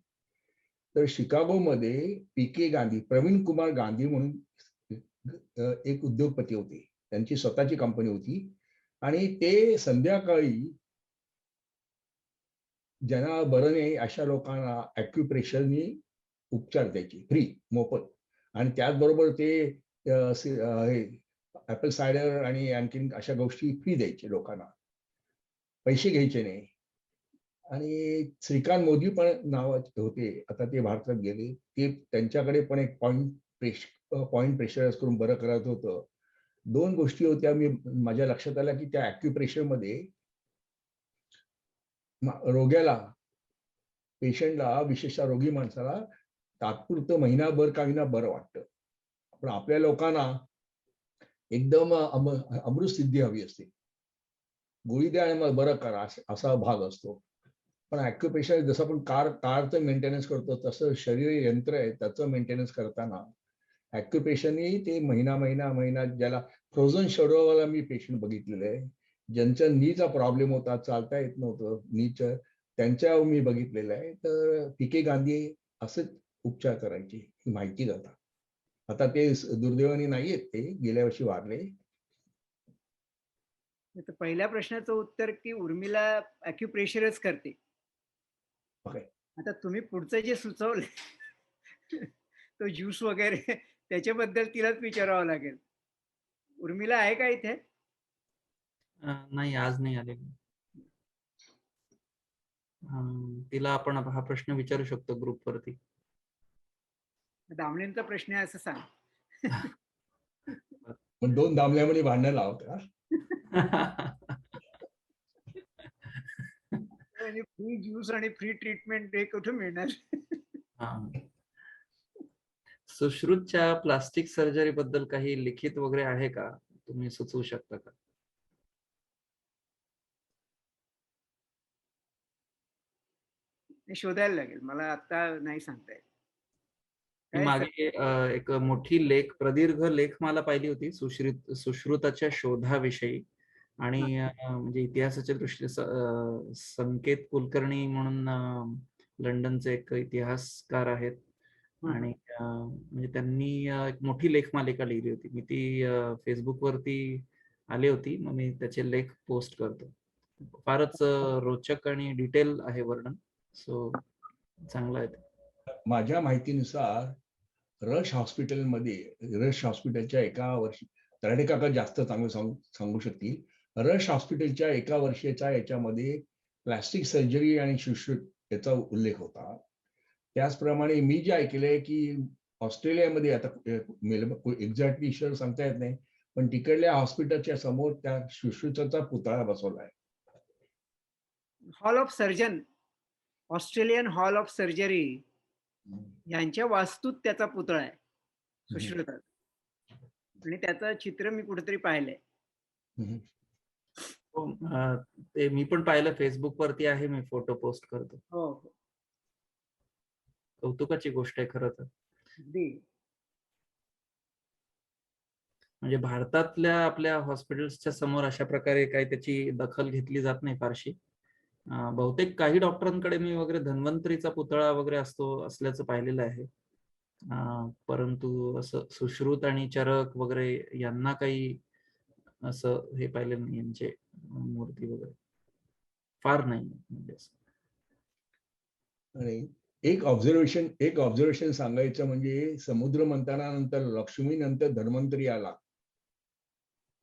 तर शिकागोमध्ये पी.के. गांधी, प्रवीण कुमार गांधी म्हणून एक उद्योगपती होते. त्यांची स्वतःची कंपनी होती आणि ते संध्याकाळी ज्यांना बरं नाही अशा लोकांना ॲक्युप्रेशरनी उपचार द्यायचे, फ्री, मोफत. आणि त्याचबरोबर ते ॲपल सायडर आणि आणखीन अशा गोष्टी फ्री द्यायचे लोकांना, पैसे घ्यायचे नाही. आणि श्रीकांत मोदी पण नावाचे होते, आता ते भारतात गेले. ते त्यांच्याकडे पण एक पॉइंट प्रेशराईज करून बरं करत होतं. 2 गोष्टी होत्या माझ्या लक्षात आल्या की त्या ॲक्युप्रेशरमध्ये रोग्याला, पेशंटला, विशेषतः रोगी माणसाला तात्पुरतं महिनाभर का होईना बरं वाटतं. पण आपल्या लोकांना एकदम अमृत सिद्धी हवी असते. गोळी द्या आणि मग बरं करा असा भाग असतो. पण ॲक्युप्रेशर जसं आपण कारचं मेंटेनन्स करतो तसं शरीर यंत्र आहे, त्याचं मेंटेनन्स करताना ॲक्युप्रेशरनी ते महिना ज्याला फ्रोझन शोल्डरवाला मी पेशंट बघितलेलं आहे, ज्यांच्या नीचा प्रॉब्लेम होता, चालता येत नव्हतं नीचं, त्यांच्या मी बघितलेलं आहे. तर पी.के. गांधी असेच उपचार करायचे, ही माहिती करता. आता ते दुर्दैवाने नाहीयेत, ते गेल्या वर्षी वारले. तर पहिल्या प्रश्नाचं उत्तर की उर्मिला ॲक्युप्रेशरच करते. Okay. आता तुम्ही पुढचं जे सुचवलं तो ज्यूस वगैरे त्याच्याबद्दल तिलाच विचारावं लागेल. उर्मिला आहे का इथे? नाही, आज नाही आलेली. तिला आपण हा प्रश्न विचारू शकतो ग्रुपवरती. दामलेंचा प्रश्न आहे असं सांग. पण 2 दामल्यामध्ये भांडण लावत का? म्हणजे फ्री ज्यूस आणि फ्री ट्रीटमेंट हे कुठे मिळणार? सुश्रुतच्या प्लास्टिक सर्जरी बद्दल काही लिखित वगैरे आहे का? तुम्ही सुचवू शकता का? शोधायला लागेल, मला आता नाही सांगता येत. मी मागे एक मोठी प्रदीर्घ लेखमाला पाहिली होती सुश्रुताच्या शोधाविषयी. आणि म्हणजे इतिहासाच्या दृष्टीने संकेत कुलकर्णी म्हणून लंडनचे एक इतिहासकार आहेत. आणि म्हणजे त्यांनी एक मोठी लेखमालिका लिहिली होती. मी ती फेसबुकवरती आली होती, मग मी त्याचे लेख पोस्ट करतो. फारच रोचक आणि डिटेल आहे वर्णन, सो चांगलं आहे. माझ्या माहितीनुसार रश हॉस्पिटलच्या एका वर्षी, तराडे काका जास्त चांगलं सांगू शकतील, रश हॉस्पिटलच्या एका वर्षाच्या याच्यामध्ये प्लास्टिक सर्जरी आणि सुश्रुत याचा उल्लेख होता. त्याचप्रमाणे मी जे ऐकलंय की ऑस्ट्रेलियामध्ये, आता एक्झॅक्टली शहर सांगता येत नाही, पण तिकडल्या हॉस्पिटलच्या समोर त्या सुश्रुताचा पुतळा बसवलाय. Hall of surgeon, Australian hall of surgery यांच्या वास्तूत त्याचा पुतळा आहे सुश्रुता. आणि त्याचं चित्र मी कुठेतरी पाहिलंय. ते मी पण पाहिलं, फेसबुक वरती आहे, मी फोटो पोस्ट करतो. हो, कौतुकाची गोष्ट आहे खरं तर. म्हणजे भारतातल्या आपल्या हॉस्पिटल्सच्या समोर अशा प्रकारे काही त्याची दखल घेतली जात नाही फारशी. बहुतेक काही डॉक्टरांकडे मी वगैरे धन्वंतरीचा पुतळा वगैरे असल्याचं पाहिलेलं आहे. परंतु असं सुश्रुत आणि चरक वगैरे यांना काही असं हे पाहिलं नाही, यांचे मूर्ती वगैरे फार नाही म्हणजे. आणि एक ऑब्झर्वेशन सांगायचं म्हणजे समुद्र मंथनानंतर, लक्ष्मी नंतर धन्वंतरी आला,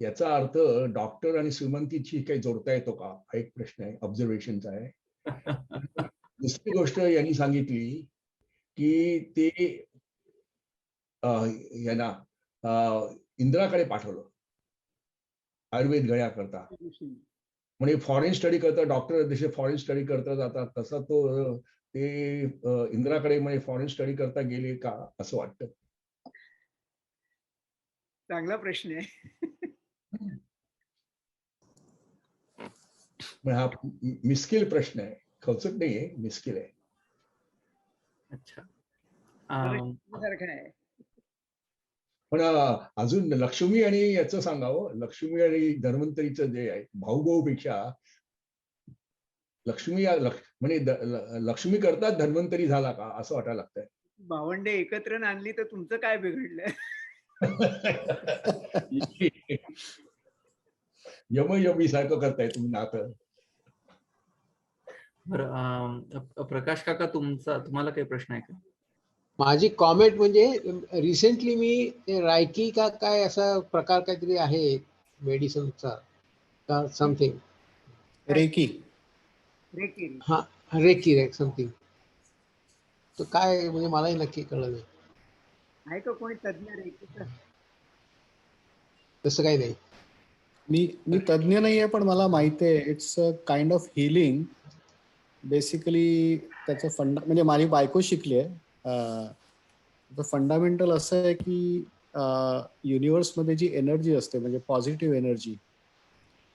याचा अर्थ डॉक्टर आणि श्रीमंतीची काही जोडता येतो का, हा एक प्रश्न आहे, ऑब्झर्वेशनचा आहे. दुसरी गोष्ट यांनी सांगितली की ते यांना इंदिराकडे पाठवलं आयुर्वेद गळ्या करता. म्हणजे फॉरेन स्टडी करता, डॉक्टर जसे फॉरेन स्टडी करता जातात तसा ते इंदिराकडे म्हणजे फॉरेन स्टडी करता गेले का असं वाटतं. चांगला प्रश्न आहे. हा मिस्किल प्रश्न आहे, खचत नाहीये, मिस्किल आहे. अच्छा, सारखं आहे. पण अजून लक्ष्मी आणि याचं सांगावं, लक्ष्मी आणि धन्वंतरीचं जे आहे भाऊ पेक्षा लक्ष्मी म्हणजे लक्ष्मी करतात धन्वंतरी झाला का असं वाटायला लागतंय. भावंडे एकत्र आणली तर तुमचं काय बिघडलं? यमी सारखं करताय तुम्ही नातं. बरं प्रकाश काका तुम्हाला काही प्रश्न आहे का? माझी कॉमेंट म्हणजे रिसेंटली मी ते रायकी का काय असा प्रकार काहीतरी आहे मेडिसिनचा का समथिंग रेकी रेकी हा रेकी समथिंग तर काय म्हणजे मलाही नक्की कळलं नाही. आहे का कोणी तज्ञ रेकीचं? तसं काही नाही. मी तज्ञ नाही आहे, पण मला माहिती आहे it's a kind of healing. Basically त्याचं म्हणजे माझी बायको शिकली आहे. फंडामेंटल असं आहे की युनिव्हर्समध्ये जी एनर्जी असते म्हणजे पॉझिटिव्ह एनर्जी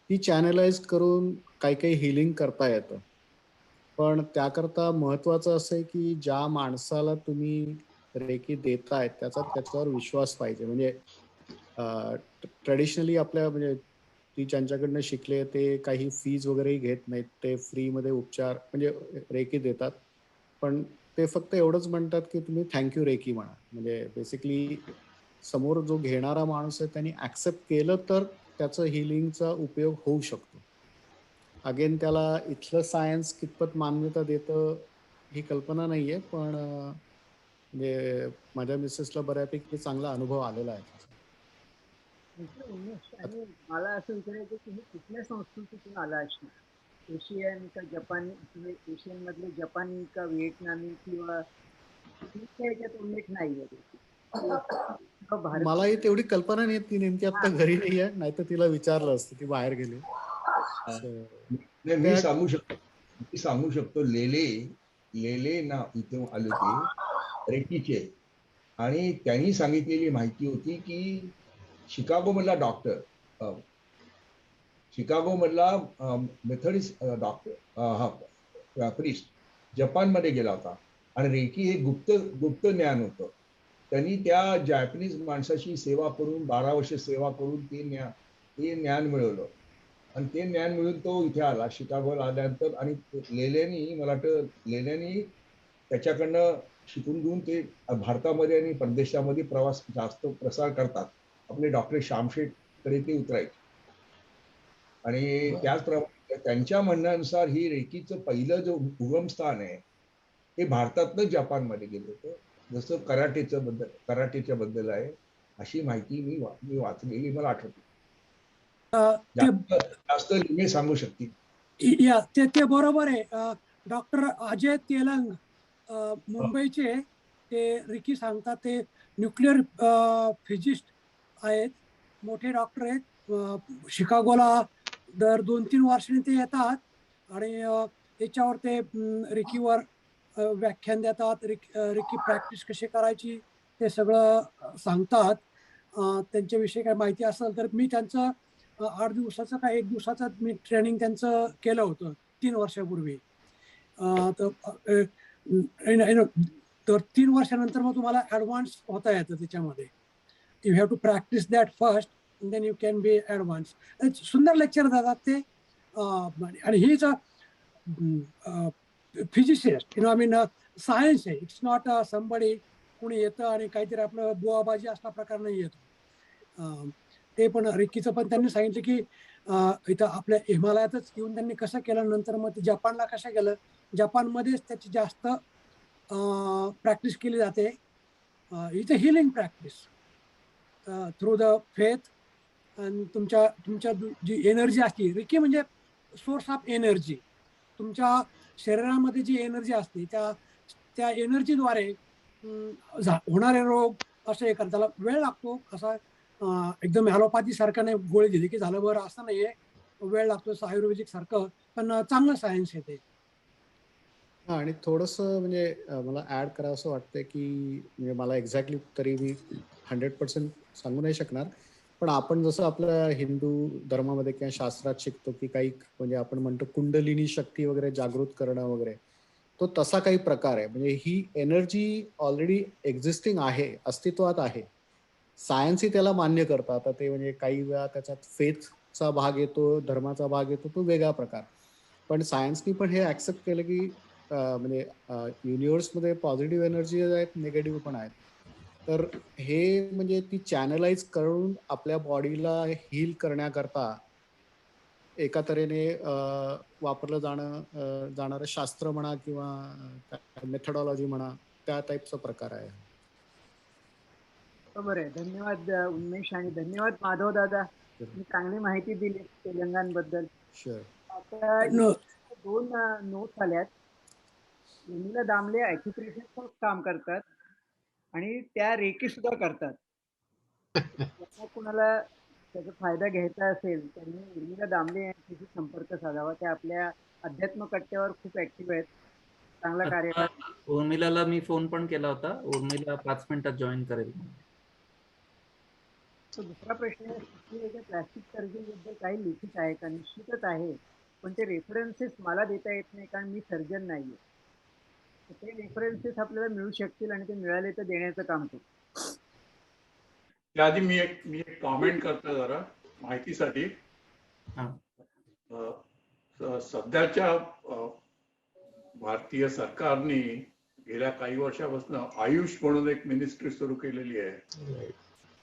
ती चॅनलाइज करून काही हिलिंग करता येतं. पण त्याकरता महत्वाचं असं आहे की ज्या माणसाला तुम्ही रेकी देताय त्याच्यावर विश्वास पाहिजे. म्हणजे ट्रेडिशनली आपल्या म्हणजे ती ज्यांच्याकडनं शिकले ते काही फीज वगैरेही घेत नाहीत. ते फ्रीमध्ये उपचार म्हणजे रेकी देतात. पण ते फक्त एवढंच म्हणतात की तुम्ही थँक्यू रेकी म्हणा. म्हणजे बेसिकली समोर जो घेणारा माणूस आहे त्यांनी ऍक्सेप्ट केलं तर त्याचं हिलिंगचा उपयोग होऊ शकतो. अगेन त्याला इथलं सायन्स कितपत मान्यता देतं ही कल्पना नाहीये, पण म्हणजे माझ्या मिसेसला बऱ्यापैकी चांगला अनुभव आलेला आहे. आणि मला असं विचारायचं की हे कुठल्या संस्कृतीतून आला असणार? एशियन का जपानी किंवा एशियन मधले जपानी का व्हिएतनामी किंवा याच्यात उल्लेख नाहीये. मलाही तेवढी कल्पना नाही. ती नेमकी आता घरी नाही आहे, नाहीतर तिला विचारलं असतं. ती बाहेर गेली. मी सांगू शकतो लेले ना इथे आले होते रेकीचे आणि त्यांनी सांगितलेली माहिती होती की शिकागो मधला डॉक्टर शिकागो मधला मेथडिस्ट डॉक्टर प्रिस्ट जपानमध्ये गेला होता आणि रेकी हे गुप्त ज्ञान होतं. त्यांनी त्या जॅपनीज माणसाची सेवा करून 12 वर्ष सेवा करून ते ज्ञान मिळवलं आणि ते ज्ञान मिळून तो इथे आला शिकागोला आल्यानंतर. आणि मला वाटतं लेल्यानी त्याच्याकडनं शिकून घेऊन ते भारतामध्ये आणि परदेशामध्ये जास्त प्रसार करतात. आपले डॉक्टर श्यामशेठकडे ते उतरायचे आणि त्याचप्रमाणे त्यांच्या म्हणण्यानुसार ही रेकीचं पहिलं जो उगमस्थान आहे हे भारतातनं जपानमध्ये गेलं होतं. जसं कराटेच्या बद्दल आहे अशी माहिती मी वाचलेली मला आठवते. जास्त लिमे सांगू शकतील. ते बरोबर आहे. डॉक्टर अजय तेलंग मुंबईचे ते रिकी सांगतात. ते न्यूक्लिअर फिजिस्ट आहेत, मोठे डॉक्टर आहेत. शिकागोला दर 2-3 वर्षांनी ते येतात आणि याच्यावर ते रिकीवर व्याख्यान देतात. रिकी प्रॅक्टिस कशी करायची ते सगळं सांगतात. त्यांच्याविषयी काय माहिती असेल तर मी त्यांचं 8 दिवसाचं का 1 दिवसाचं मी ट्रेनिंग त्यांचं केलं होतं 3 वर्षापूर्वी. तर 3 वर्षानंतर मग तुम्हाला ॲडव्हान्स होता येतं त्याच्यामध्ये. You have to practice that first and then you can be advance. सुंदर लेक्चर देतात ते. आणि he is a physicist, I mean science आहे. इट्स नॉट समबडी कोणी येतं आणि काहीतरी आपलं बुवाबाजी असला प्रकार नाही येतो. ते पण रिकीचं पण त्यांनी सांगितलं की इथं आपल्या हिमालयातच येऊन त्यांनी कसं केलं, नंतर मग ते जपानला कसं केलं. जपानमध्येच त्याची जास्त प्रॅक्टिस केली जाते. It's a healing practice through the faith. आणि तुमच्या जी एनर्जी असते, रिकी म्हणजे सोर्स ऑफ एनर्जी. तुमच्या शरीरामध्ये जी एनर्जी असते त्या एनर्जीद्वारे होणारे रोग असं हे करतात. त्याला वेळ लागतो. असा एकदम ॲलोपॅथी सारखं नाही, गोळी दिली की झालं बरं असं नाहीये. वेळ लागतो आयुर्वेदिक सारखं, पण चांगलं सायन्स आहे ते. आणि थोडंसं म्हणजे मला ऍड करावं असं वाटतंय की म्हणजे मला एक्झॅक्टली तरी मी 100% सांगू नाही शकणार, पण आपण जसं आपल्या हिंदू धर्मामध्ये किंवा शास्त्रात शिकतो की काही म्हणजे आपण म्हणतो कुंडलिनी शक्ती वगैरे जागृत करणं वगैरे, तो तसा काही प्रकार आहे. म्हणजे ही एनर्जी ऑलरेडी एक्झिस्टिंग आहे, अस्तित्वात आहे. सायन्सही त्याला मान्य करतं. आता ते म्हणजे काही वेळा त्याच्यात फेथचा भाग येतो, धर्माचा भाग येतो, तो वेगळा प्रकार. पण सायन्सनी पण हे ॲक्सेप्ट केलं की म्हणजे युनिव्हर्समध्ये पॉझिटिव्ह एनर्जी आहेत, निगेटिव्ह पण आहेत. तर हे म्हणजे ती चॅनलाइज करून आपल्या बॉडीला हील करण्याकरता एका तऱ्हेने वापरलं जाणारं शास्त्र म्हणा किंवा मेथडॉलॉजी म्हणा, त्या टाईपचा प्रकार आहे. बरोबर आहे. धन्यवाद उन्मेष आणि धन्यवाद माधव दादा. तुम्ही चांगली माहिती दिली तेलंगणबद्दल. शुअर. आता न- इथे 2 नोट्स आल्यात. उर्मिला दामले ॲक्युप्रेशरचं काम करतात आणि त्या रेकी सुद्धा करतात. ज्यांना कुणाला त्याचा फायदा घ्यायचा असेल त्यांनी उर्मिला दामले यांच्याशी संपर्क साधावा. त्या आपल्या अध्यात्म कट्ट्यावर खूप ऍक्टिव्ह आहेत. चांगला कार्य आता उर्मिलाला मी फोन पण केला होता. उर्मिला 5 मिनिटात जॉईन करेल. तो दुसरा प्रश्न आहे, प्लास्टिक सर्जरी बद्दल काही लिखित आहे का? निश्चितच आहे, पण ते रेफरन्सेस मला देता येत नाही कारण मी सर्जन नाहीये. तर ते रेफरन्सेस आपल्याला मिळू शकतील आणि ते मिळाले तर देण्याचं काम करू. त्याआधी मी एक कॉमेंट करतो जरा माहितीसाठी. हा. सध्याच्या भारतीय सरकारने गेल्या काही वर्षापासून आयुष म्हणून एक मिनिस्ट्री सुरू केलेली आहे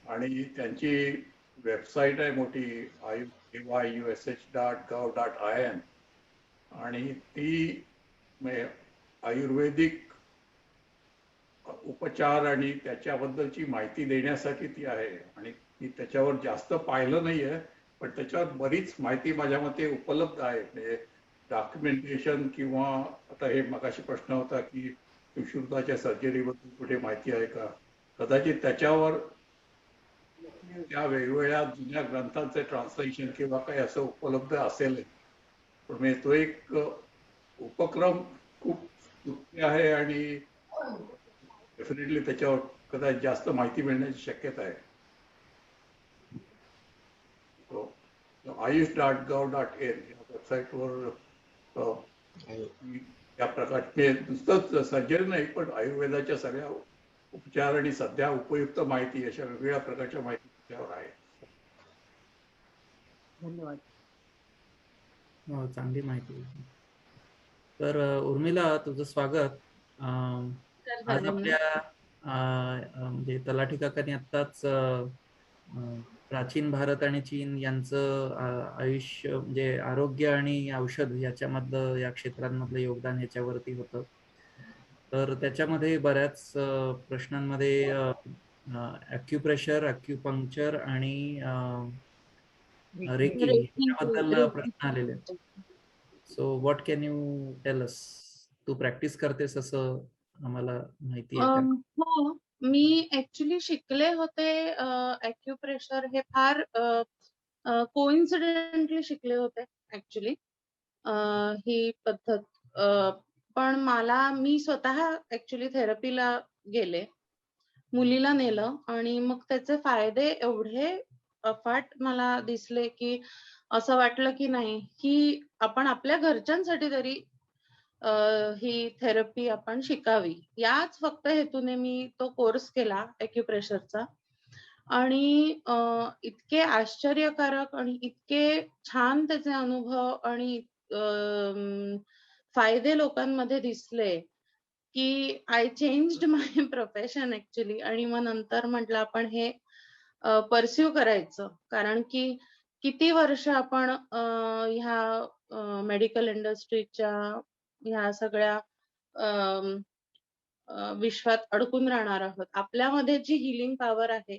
आणि त्यांची वेबसाईट आहे मोठी ayush.gov.in आणि ती आयुर्वेदिक उपचार आणि त्याच्याबद्दलची माहिती देण्यासाठी ती आहे आणि मी त्याच्यावर जास्त पाहिलं नाहीये, पण त्याच्यावर बरीच माहिती माझ्या मते उपलब्ध आहे. म्हणजे डॉक्युमेंटेशन किंवा आता हे मगाशी प्रश्न होता की सुश्रुताच्या सर्जरीबद्दल कुठे माहिती आहे का, कदाचित त्याच्यावर त्या वेगवेगळ्या जुन्या ग्रंथांचे ट्रान्सलेशन किंवा काही असं उपलब्ध असेल. पण म्हणजे तो एक उपक्रम खूप स्तुत्य आहे आणि डेफिनेटली त्याच्यावर कदाचित जास्त माहिती मिळण्याची शक्यता आहे. ayush.gov.in या वेबसाईटवर या प्रकारचे नुसतंच सर्जरी नाही पण आयुर्वेदाच्या सगळ्या उपचार आणि सध्या उपयुक्त माहिती अशा वेगवेगळ्या प्रकारच्या माहिती त्याच्यावर आहे. धन्यवाद. चांगली माहिती. तर उर्मिला तुझं स्वागत. आज आपल्या म्हणजे तलाठी काकांनी आत्ताच प्राचीन भारत आणि चीन यांचं आयुष्य म्हणजे आरोग्य आणि औषध याच्यामधलं या क्षेत्रांमधलं योगदान याच्यावरती होतं. तर त्याच्यामध्ये बऱ्याच प्रश्नांमध्ये ॲक्युप्रेशर, ॲक्युपंक्चर आणि रेकी याबद्दल प्रश्न आलेले आहेत. So what can you tell us? तू प्रॅक्टिस करतेस असं आम्हाला माहिती आहे का? हो, मी ऍक्च्युली शिकले होते ॲक्युप्रेशर हे फार कोइन्सिडेंटली शिकले होते ऍक्च्युली ही पद्धत. पण मी स्वतः ऍक्च्युली थेरपीला गेले, मुलीला नेलं आणि मग त्याचे फायदे एवढे अफाट मला दिसले की असं वाटलं की नाही की आपण आपल्या घरच्यांसाठी तरी ही थेरपी आपण शिकावी. याच फक्त हेतूने मी तो कोर्स केला ॲक्युप्रेशरचा आणि इतके आश्चर्यकारक आणि इतके छान त्याचे अनुभव आणि फायदे लोकांमध्ये दिसले की I changed my profession actually. आणि मग नंतर म्हटलं आपण हे परस्यू करायचं, कारण की किती वर्ष आपण ह्या मेडिकल इंडस्ट्रीच्या ह्या सगळ्या विश्वात अडकून राहणार आहोत. आपल्यामध्ये जी हिलिंग पॉवर आहे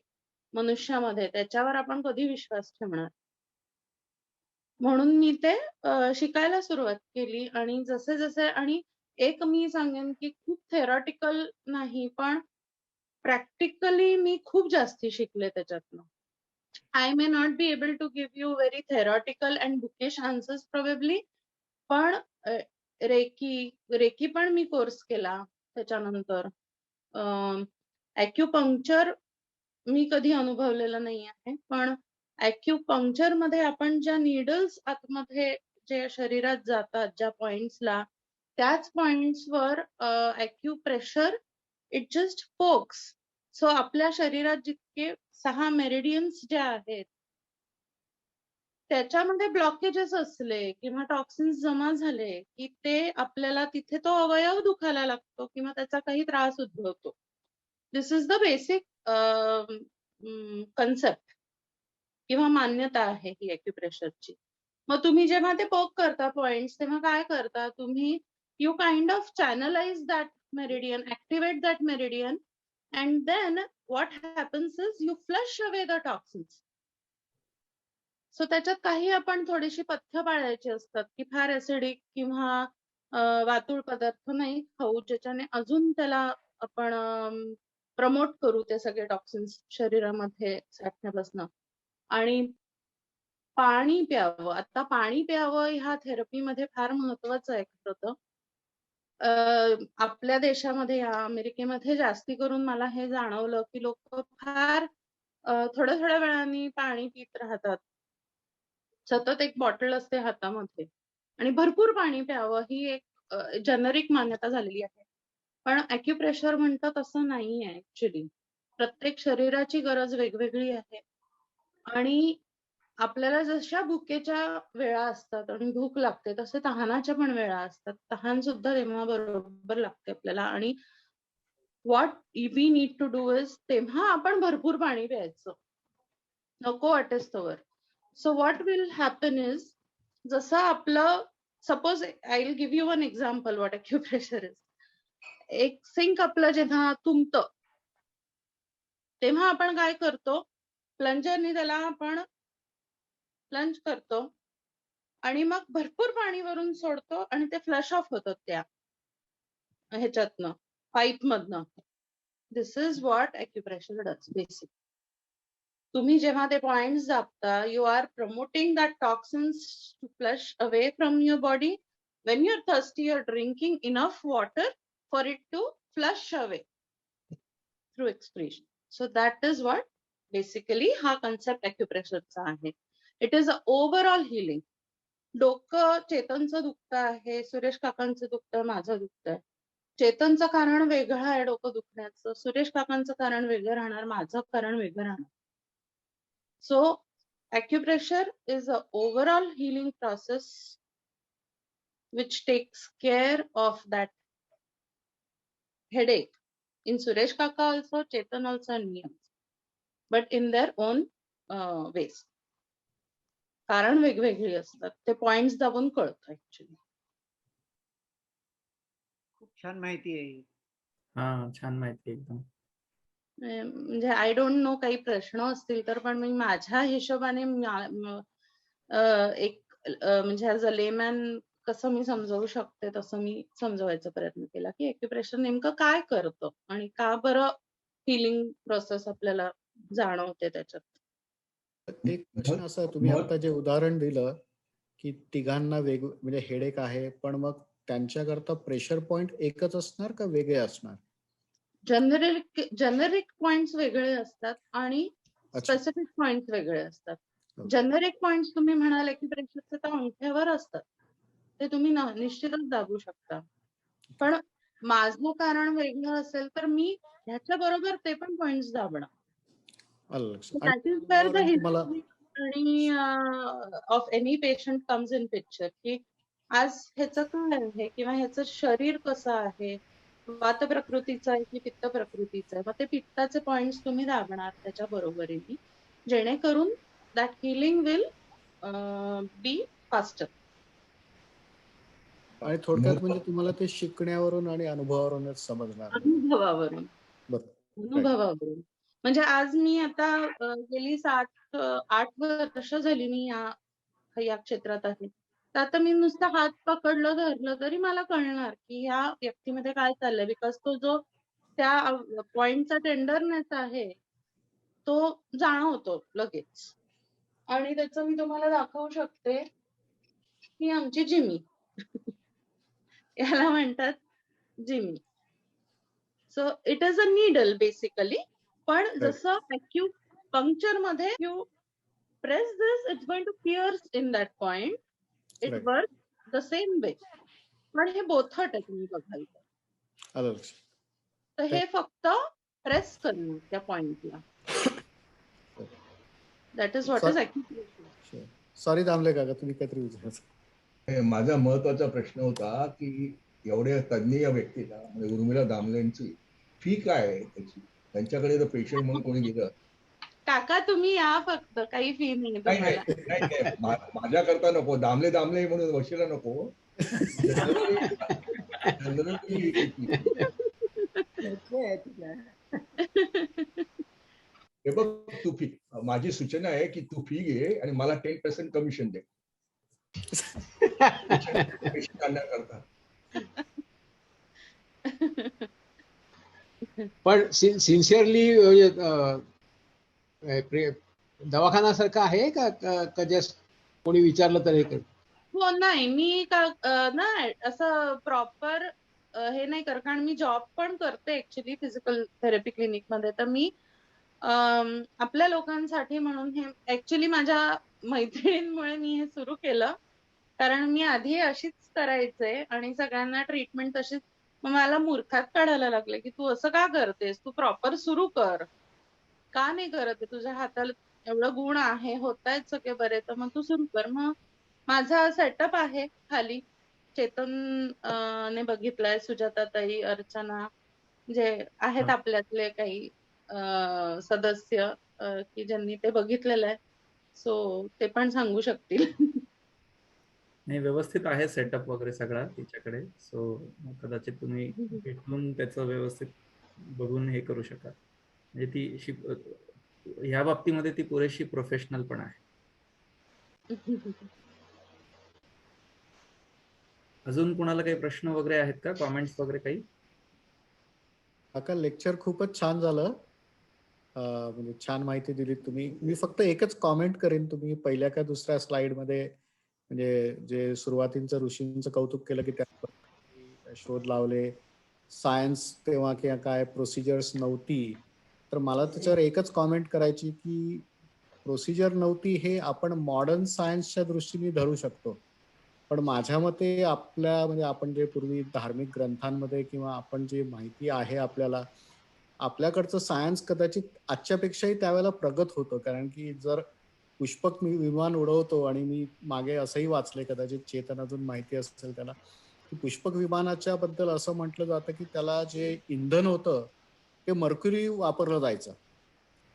मनुष्यामध्ये त्याच्यावर आपण कधी विश्वास ठेवणार. म्हणून मी ते शिकायला सुरुवात केली आणि जसे जसे आणि एक मी सांगेन की खूप थेरॉटिकल नाही पण प्रॅक्टिकली मी खूप जास्ती शिकले त्याच्यातनं. I may not be able to give you very theoretical and bookish answers probably, पण रेकी पण मी कोर्स केला त्याच्यानंतर. ॲक्युपंक्चर मी कधी अनुभवलेलं नाही आहे, पण ॲक्युपंक्चर मध्ये आपण ज्या नीडल्स आतमध्ये जे शरीरात जातात ज्या पॉइंट्सला त्याच पॉइंट्सवर acupressure it just pokes. So आपल्या शरीरात जितके 6 मेरिडियन्स जे आहेत त्याच्यामध्ये ब्लॉकेजेस असले किंवा टॉक्सिन्स जमा झाले की ते आपल्याला तिथे तो अवयव दुखायला लागतो किंवा त्याचा काही त्रास उद्भवतो. दिस इज द बेसिक कन्सेप्ट किंवा मान्यता आहे ही ॲक्युप्रेशरची. मग तुम्ही जेव्हा ते पोक करता पॉइंट्स तेव्हा काय करता तुम्ही, you kind of channelize that meridian, activate that meridian, and then what happens is you flush away the toxins. So त्याच्यात काही आपण थोडीशी पथ्य पाळायची असतात की फार ऍसिडिक किंवा वातुळ पदार्थ नाही खाऊ, ज्याच्याने अजून त्याला आपण प्रमोट करू ते सगळे टॉक्सिन्स शरीरामध्ये साठण्यापासून. आणि पाणी प्यावं. आता पाणी प्यावं ह्या थेरपीमध्ये फार महत्वाचं आहे खरं तर. आपल्या देशामध्ये या अमेरिकेमध्ये जास्ती करून मला हे जाणवलं की लोक फार थोड्या थोड्या वेळाने पाणी पित राहतात. सतत एक बॉटल असते हातामध्ये आणि भरपूर पाणी प्यावं ही एक जेनरिक मान्यता झालेली आहे. पण ॲक्युप्रेशर म्हणतं तसं नाहीये ऍक्च्युली. प्रत्येक शरीराची गरज वेगवेगळी आहे आणि आपल्याला जशा भुकेच्या वेळा असतात आणि भूक लागते तसे तहानाच्या पण वेळा असतात. तहान सुद्धा तेव्हा बरोबर लागते आपल्याला आणि what we need to do is तेव्हा आपण भरपूर पाणी प्यायचं, नको वाटेस तोवर. So what will happen is, जसं आपलं suppose I will give you one example what acupressure is. एक सिंक आपलं जेव्हा तुंबतं तेव्हा आपण काय करतो, प्लंजरनी त्याला आपण प्लंज करतो आणि मग भरपूर पाणी वरून सोडतो आणि ते फ्लश ऑफ होतं त्या ह्याच्यातनं, पाईप मधनं. This is what acupressure does basic. तुम्ही जेव्हा ते पॉइंट्स दाबता, you are promoting that toxins to flush away from your body. When you are thirsty you are drinking enough water for it to flush away through excretion. So that is what basically हा कन्सेप्ट ॲक्युप्रेशरचा आहे. It is a overall healing. डोकं चेतनचं दुखतं आहे, सुरेश काकांचं दुखतं, माझं दुखतंय. चेतनचं कारण वेगळं आहे डोकं दुखण्याचं, सुरेश काकांचं कारण वेगळं राहणार, माझं कारण वेगळं राहणार. So acupressure is a overall healing process which takes care of that headache in Suresh Kaka also, Chetan also, and me also, but in their own ways. कारण वेगवेगळी असतात, ते पॉइंट्स दाबून कळतं ऍक्च्युली. खूप छान माहिती आहे. हा, छान माहिती एकदम. म्हणजे आय डोंट नो काही प्रश्न असतील तर, पण मी माझ्या हिशोबाने एक म्हणजे ॲज अ लेमॅन कसं मी समजावू शकते तसं मी समजवायचा प्रयत्न केला की ॲक्युप्रेशर नेमकं काय करतं आणि का बरं हिलिंग प्रोसेस आपल्याला जाणवते त्याच्यात. एक प्रश्न असा, तुम्ही आता जे उदाहरण दिलं की तिघांना म्हणजे हेडेक आहे, पण मग त्यांच्याकरता प्रेशर पॉइंट एकच असणार का वेगळे असणार? जेनेरिक पॉइंट्स वेगळे असतात आणि स्पेसिफिक पॉइंट्स वेगळे असतात. जेनेरिक पॉइंट्स तुम्ही म्हणाले की प्रेशरचे तर अंगठ्यावर असतात, ते तुम्ही निश्चितच दाबू शकता. पण माझं कारण वेगळं असेल तर मी ह्याच्या बरोबर ते पण points दाबणार. That is where the history of any patient comes in picture. की आज ह्याचं काय आहे किंवा ह्याचं शरीर कसं आहे, वात प्रकृतीचं आहे की पित्त प्रकृतीचं आहे, मग ते पित्ताचे पॉइंट्स तुम्ही दाबणार त्याच्या बरोबरीने, जेणेकरून that healing will be faster. आणि थोडक्यात म्हणजे तुम्हाला ते शिकण्यावरून आणि अनुभवावरूनच समजणार. अनुभवावरून. म्हणजे आज मी आता गेली 7-8 वर्ष झाली मी या क्षेत्रात आहे. तर आता मी नुसतं हात पकडलं धरलं तरी मला कळणार की ह्या व्यक्तीमध्ये काय चाललंय, बिकॉज तो जो त्या पॉइंटचा टेंडरनेस आहे तो जाणवतो लगेच. आणि त्याचं मी तुम्हाला दाखवू शकते की आमची जिमी याला म्हणतात जिमी. So it is a needle basically. पण जसं ॲक्युपंक्चर मध्ये you press this, it's going to pierce in that point. It work the same way. पण हे बोथट आहे तुम्ही बघाल तर. आलं लक्षात. तर हे फक्त प्रेस करणं त्या पॉइंटला. That is what is actually. Sorry Damle काका, तुम्ही काहीतरी विचारायचं. माझा महत्वाचा प्रश्न होता की एवढ्या तज्ञ व्यक्तीला म्हणजे उर्मिला दामलेंची फी काय आहे त्याची? त्यांच्याकडे जर पेशंट म्हणून कोणी गेलं, काका तुम्ही या फक्त, काही फी नाही नाही तुम्हाला. नाही नाही, माझ्याकरता नको, दामले दामले म्हणून वशिला नको. हे बघ, तू फी, माझी सूचना आहे की तू फी घे आणि मला 10% कमिशन दे पेशंट आणण्याकरता. पण सिन्सिअरली दवाखान्यासारखं आहे का जस्ट कोणी विचारलं तर हे कर? हो नाही, मी ना असं प्रॉपर हे नाही करत, कारण मी जॉब पण करते ऍक्च्युली फिजिकल थेरपी क्लिनिक मध्ये. तर मी आपल्या लोकांसाठी म्हणून हे ऍक्च्युली माझ्या मैत्रिणींमुळे मी हे सुरू केलं, कारण मी आधी अशीच करायचे आणि सगळ्यांना ट्रीटमेंट तशीच. मग मला मूर्खात काढायला लागले की तू असं का करतेस, तू प्रॉपर सुरू कर, का नाही करत? तुझ्या हाताला एवढं गुण आहे, होतायत सगळे बरे, तर मग तू सुरू कर. मग माझा सेटअप आहे खाली, चेतन ने बघितलाय, सुजाताताई, अर्चना, जे आहेत आपल्यातले काही सदस्य की ज्यांनी ते बघितलेलं आहे, सो ते पण सांगू शकतील. नाही, व्यवस्थित आहे सेटअप वगैरे सगळा तिच्याकडे. सो कदाचित तुम्ही भेटून त्याचं व्यवस्थित बघून हे करू शकाल. म्हणजे ती ह्या बाबतीमध्ये ती पुरेशी प्रोफेशनल पण आहे. अजून कोणाला काही प्रश्न वगैरे आहेत का, कॉमेंट्स वगैरे काही? काका लेक्चर खूपच छान झालं. म्हणजे छान माहिती दिली तुम्ही. मी फक्त एकच कॉमेंट करेन, तुम्ही पहिल्या का दुसऱ्या स्लाइड मध्ये म्हणजे जे सुरुवातीचं ऋषींचं कौतुक केलं की त्या शोध लावले, सायन्स तेव्हा किंवा काय प्रोसिजर्स नव्हती, तर मला त्याच्यावर एकच कॉमेंट करायची की प्रोसिजर नव्हती हे आपण मॉडर्न सायन्सच्या दृष्टीने धरू शकतो, पण माझ्या मते आपल्या म्हणजे आपण जे पूर्वी धार्मिक ग्रंथांमध्ये किंवा आपण जे माहिती आहे आपल्याला, आपल्याकडचं सायन्स कदाचित आजच्यापेक्षाही त्यावेळेला प्रगत होतं. कारण की जर पुष्पक मी विमान उडवतो, आणि मी मागे असंही वाचले, कदाचित चेतन अजून माहिती असेल त्याला, की पुष्पक विमानाच्या बद्दल असं म्हटलं जातं की त्याला जे इंधन होतं ते मर्क्युरी वापरलं जायचं.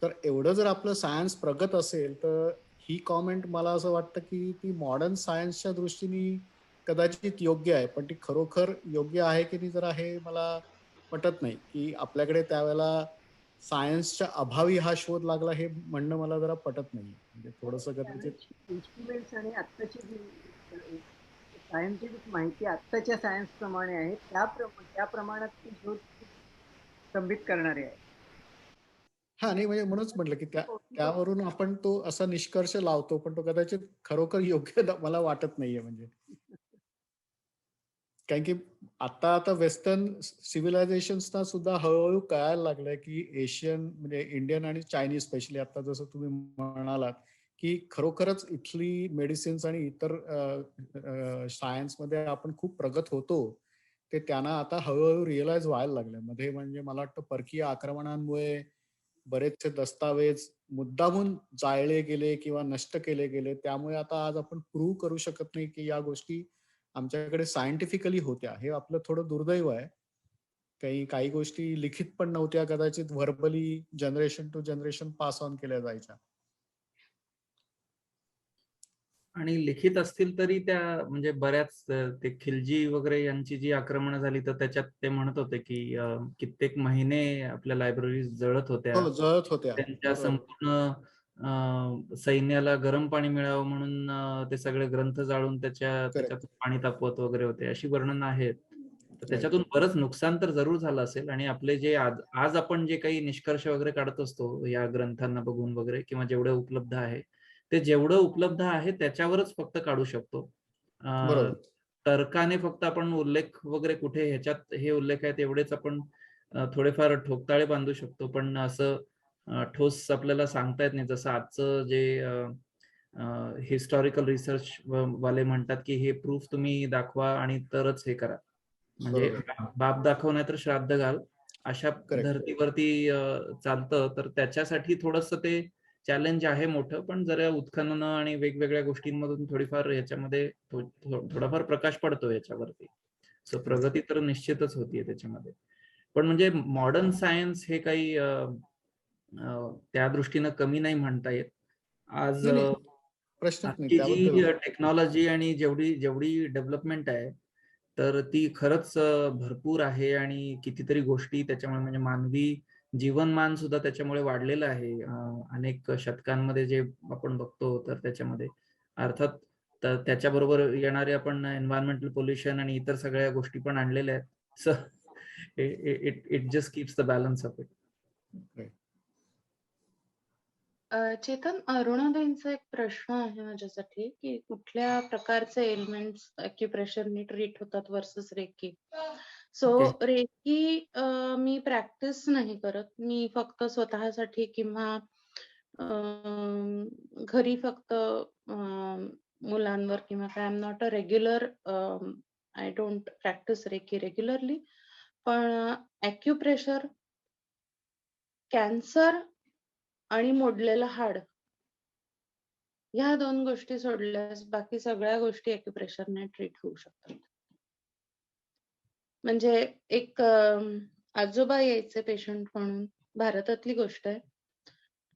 तर एवढं जर आपलं सायन्स प्रगत असेल तर ही कॉमेंट मला असं वाटतं की ती मॉडर्न सायन्सच्या दृष्टीने कदाचित योग्य आहे, पण ती खरोखर योग्य आहे की नाही जरा हे मला पटत नाही. की आपल्याकडे त्यावेळेला सायन्सच्या अभावी हा शोध लागला हे म्हणणं मला जरा पटत नाही. म्हणजे थोडंसं कदाचित इन्स्ट्रुमेंट्स आणि आत्ताची जी सायंटिफिक माहिती आत्ताच्या सायन्स प्रमाणे आहे त्या प्रमाणात ती शोध स्तंभित करणारे आहे. हा नाही, म्हणजे म्हणूनच म्हटलं की त्यावरून आपण तो असा निष्कर्ष लावतो, पण तो कदाचित खरोखर योग्य मला वाटत नाहीये. म्हणजे कारण की आता वेस्टर्न सिव्हिलायझेशन्सना सुद्धा हळूहळू कळायला लागलंय की एशियन म्हणजे इंडियन आणि चायनीज स्पेशली, आता जसं तुम्ही म्हणालात की खरोखरच इथली मेडिसिन्स आणि इतर सायन्समध्ये आपण खूप प्रगत होतो, ते त्यांना आता हळूहळू रिअलाइज व्हायला लागले. मध्ये म्हणजे मला वाटतं परकीय आक्रमणांमुळे बरेचसे दस्तावेज मुद्दामून जाळले गेले किंवा नष्ट केले गेले, त्यामुळे आता आज आपण प्रूव्ह करू शकत नाही की या गोष्टी आमच्याकडे सायंटिफिकली होत्या. हे आपलं थोडं दुर्दैव आहे. काही गोष्टी लिखित पण नव्हत्या, कदाचित verbally generation to generation pass on केल्या जायच्या. आणि लिखित असतील तरी त्या म्हणजे बऱ्याच ते खिलजी वगैरे यांची जी आक्रमण झाली तर त्याच्यात ते म्हणत होते की कित्येक महिने आपल्या लायब्ररी जळत होत्या. हो, जळत होत्या. त्यांच्या संपूर्ण सैन्याला गरम पाणी मिळावं म्हणून ते सगळे ग्रंथ जाळून त्याच्यातून पाणी तापवत वगैरे होते, अशी वर्णनं आहेत. तर त्याच्यातून बरंच नुकसान तर जरूर झालं असेल. आणि आपले जे आज आपण जे काही निष्कर्ष वगैरे काढत असतो या ग्रंथांना बघून वगैरे, किंवा जेवढे उपलब्ध आहे ते जेवढं उपलब्ध आहे त्याच्यावरच फक्त काढू शकतो. तर्काने फक्त आपण उल्लेख वगैरे कुठे ह्याच्यात हे उल्लेख आहेत एवढेच आपण थोडेफार ठोकताळे बांधू शकतो, पण असं ठोस आपल्याला सांगता येत नाही. जसं आजचं जे हिस्टॉरिकल रिसर्च वाले म्हणतात की हे प्रूफ तुम्ही दाखवा आणि तरच हे करा, म्हणजे बरोबर. बाप दाखव नाही तर श्राद्ध घाल, अशा Correct. धर्तीवरती चालतं. तर त्याच्यासाठी थोडंसं ते चॅलेंज आहे मोठं, पण जरा उत्खनन आणि वेगवेगळ्या गोष्टींमधून थोडीफार याच्यामध्ये थोडाफार प्रकाश पडतो याच्यावरती. सो प्रगती तर निश्चितच होतीये त्याच्यामध्ये. पण म्हणजे मॉडर्न सायन्स हे काही त्या दृष्टीनं कमी नाही म्हणता येत. आज नाही, नाही. प्रश्नच नाही आजची त्याबद्दल. जी टेक्नॉलॉजी आणि जेवढी डेव्हलपमेंट आहे, तर ती खरंच भरपूर आहे आणि कितीतरी गोष्टी त्याच्यामुळे, म्हणजे मानवी जीवनमान सुद्धा त्याच्यामुळे वाढलेलं आहे. अनेक शतकांमध्ये जे आपण बघतो, तर त्याच्यामध्ये अर्थात त्याच्याबरोबर येणारे आपण एन्व्हायरमेंटल पोल्युशन आणि इतर सगळ्या गोष्टी पण आणलेल्या आहेत. So it just keeps the balance of it. Chetan, अरुणाताईंचा एक प्रश्न आहे माझ्यासाठी की कुठल्या प्रकारचे एलिमेंट्स अॅक्युप्रेशरनी ट्रीट होतात वर्सेस रेकी. सो रेकी मी प्रॅक्टिस नाही करत, मी फक्त स्वतःसाठी किंवा घरी फक्त मुलांवर किंवा काय. I am not a regular, I don't practice reiki regularly. पण अॅक्युप्रेशर, कॅन्सर आणि मोडलेलं हाड, ह्या 2 गोष्टी सोडल्यास बाकी सगळ्या गोष्टी अॅक्युप्रेशरने ट्रीट होऊ शकतात. म्हणजे एक आजोबा यायचे पेशंट म्हणून, भारतातली गोष्ट आहे.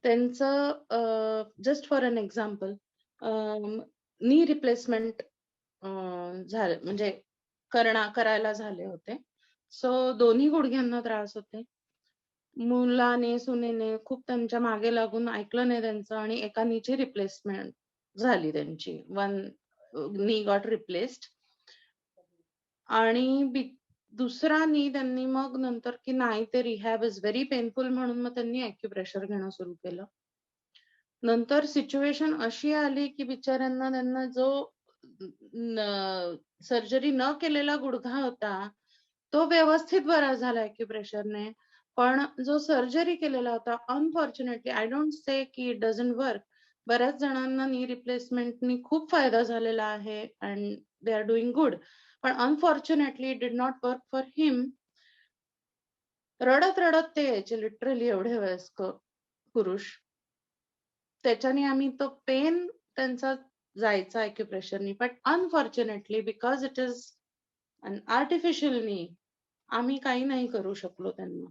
त्यांचं just for an example, knee replacement झालं, म्हणजे करायला झाले होते. सो दोन्ही गुडघ्यांना त्रास होते. मुलाने सुनेने खूप त्यांच्या मागे लागून ऐकलं नाही त्यांचं आणि एका नीची रिप्लेसमेंट झाली त्यांची. वन नी गॉट रिप्लेस्ड आणि दुसरा नी त्यांनी मग नंतर की नाही, ते रिहॅब इज व्हेरी पेनफुल म्हणून मग त्यांनी अॅक्युप्रेशर घेणं सुरू केलं. नंतर सिच्युएशन अशी आली की बिचाऱ्यांना, त्यांना जो सर्जरी न केलेला गुडघा होता तो व्यवस्थित बरा झाला अॅक्युप्रेशरने, पण जो सर्जरी केलेला होता, अनफॉर्च्युनेटली, आय डोंट से की इट डझंट वर्क, बऱ्याच जणांना नी रिप्लेसमेंटनी खूप फायदा झालेला आहे and they are doing good, पण unfortunately it did not work for him. रडत रडत ते यायचे लिटरली, एवढे वयस्क पुरुष. त्याच्याने आम्ही तो पेन त्यांचा जायचा अॅक्युप्रेशरनी, but unfortunately because it is an artificial नी, आम्ही काही नाही करू शकलो त्यांना.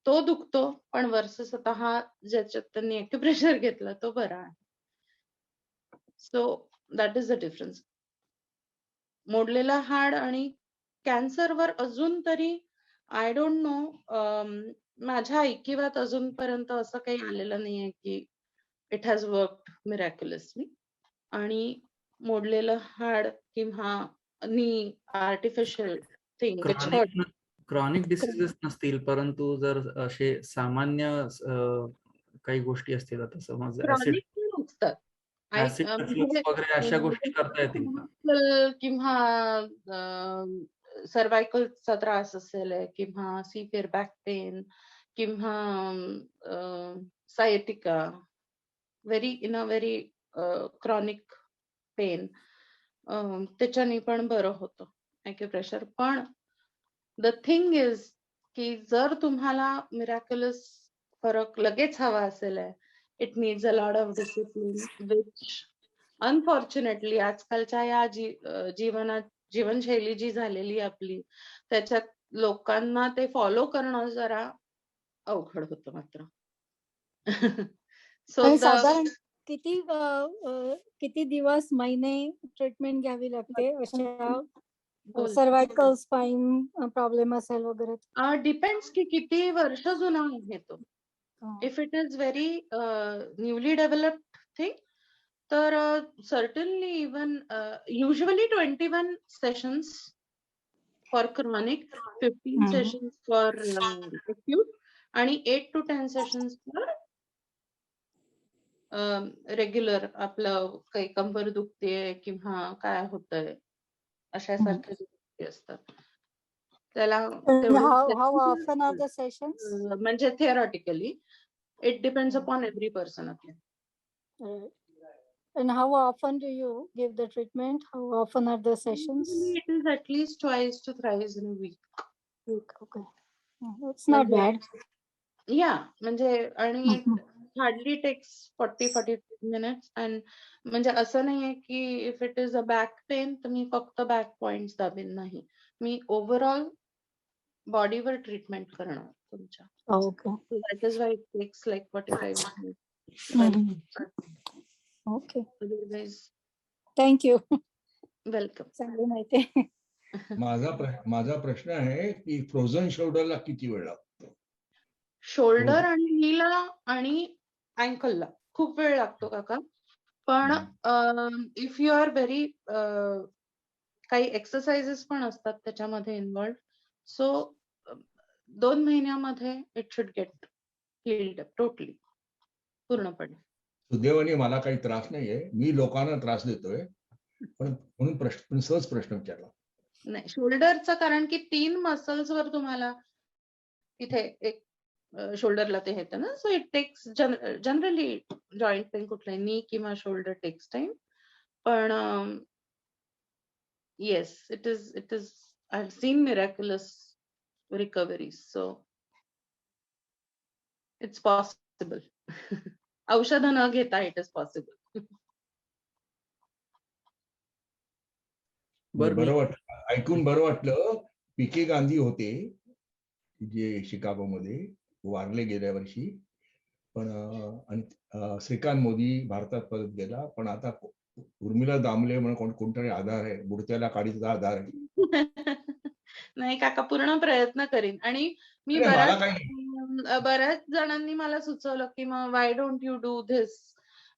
तो दुखतो, पण वर्सेस आता हा ज्याच्यात त्यांनी अॅक्युप्रेशर घेतला तो बरा आहे. So that is the difference. मोडलेला हाड आणि कॅन्सरवर अजून तरी आय डोंट नो, माझ्या ऐकिवात अजूनपर्यंत असं काही आलेलं नाहीये की इट हॅज वर्कड मिरॅक्युलसली. आणि मोडलेलं हाड किंवा knee artificial thing which hurt. Chronic diseases नसतील, परंतु जर असे सामान्य काही गोष्टी असतील, आता समज क्रॉनिक नसतात वगैरे अशा गोष्टी करता येतील का? किंवा सर्वायकलचा त्रास असेल किंवा सिव्हिअर बॅक पेन किंवा sciatica, in a very chronic pain, त्याच्याने पण बरं होतं अॅक्युप्रेशर. पण द थिंग इज की जर तुम्हाला मिरॅक्युलस फरक लगेच हवा असेल, it needs a lot of discipline, which unfortunately आजकालच्या या जीवनशैली जी झालेली आपली, त्याच्यात लोकांना ते फॉलो करणं जरा अवघड होतं मात्र. सो साधारण किती दिवस, महिने ट्रीटमेंट घ्यावी लागते अशा सर्वायकल स्पाइन प्रॉब्लेम असेल वगैरे? डिपेंड्स की किती वर्ष जुना आहे तो. If it is very newly developed thing, तर certainly even usually 21 sessions for chronic, 15 sessions for acute आणि 8 to 10 सेशन्स फॉर रेग्युलर. आपलं काही कंबर दुखतेय किंवा काय होतंय अशा सारख्या गोष्टी असतात. त्याला how often are the sessions? म्हणजे theoretically it depends upon every person again. And how often do you give the treatment? How often are the sessions? Usually it is at least twice to thrice in a week. Okay. It's not bad. Yeah, म्हणजे आणि Mhm. Hardly takes 40-45 minutes. And म्हणजे असं नाहीये की if it is a back pain तर मी फक्त बॅक पॉइंट्स दाबेन, नाही. मी ओव्हरऑल बॉडीवर ट्रीटमेंट करणार तुमच्या. Okay. That is why it takes like 45 minutes. Mhm. Okay. Otherwise Thank you. Welcome. चांगली माहिती आहे. माझा प्रश्न आहे की फ्रोझन शोल्डरला किती वेळ लागतो? शोल्डर आणि नीला आणि अँकलला खूप वेळ लागतो काका. पण इफ यू आर व्हेरी काही एक्सरसाइजेस पण असतात त्याच्यामध्ये इन्व्हॉल्व. सो 2 महिन्यामध्ये it should get heeled totally, पूर्णपणे. सुदैवाने मला काही त्रास नाहीये. मी लोकांना त्रास देतोय, पण म्हणून सहज प्रश्न विचारला. नाही, शोल्डरचं कारण की 3 मसल्सवर तुम्हाला इथे एक शोल्डरला ते येतं ना. So it takes generally joint pain कुठलाही नी किंवा शोल्डर टेक्स टाइम. पण yes, it is I have seen miraculous recoveries. So it's possible. औषध न घेता इट इज पॉसिबल. बरं वाटलं, ऐकून बरं वाटलं. पी.के. गांधी होते जे शिकागोमध्ये, वारले गेल्या वर्षी. पण आणि श्रीकांत मोदी भारतात परत गेला. पण आता उर्मिला दामले म्हणून कोणतरी आधार आहे, बुडत्याला काडीचा आधार आहे. नाही काका, पूर्ण प्रयत्न करीन. आणि मी बऱ्याच जणांनी मला सुचवलं की मग why don't you do this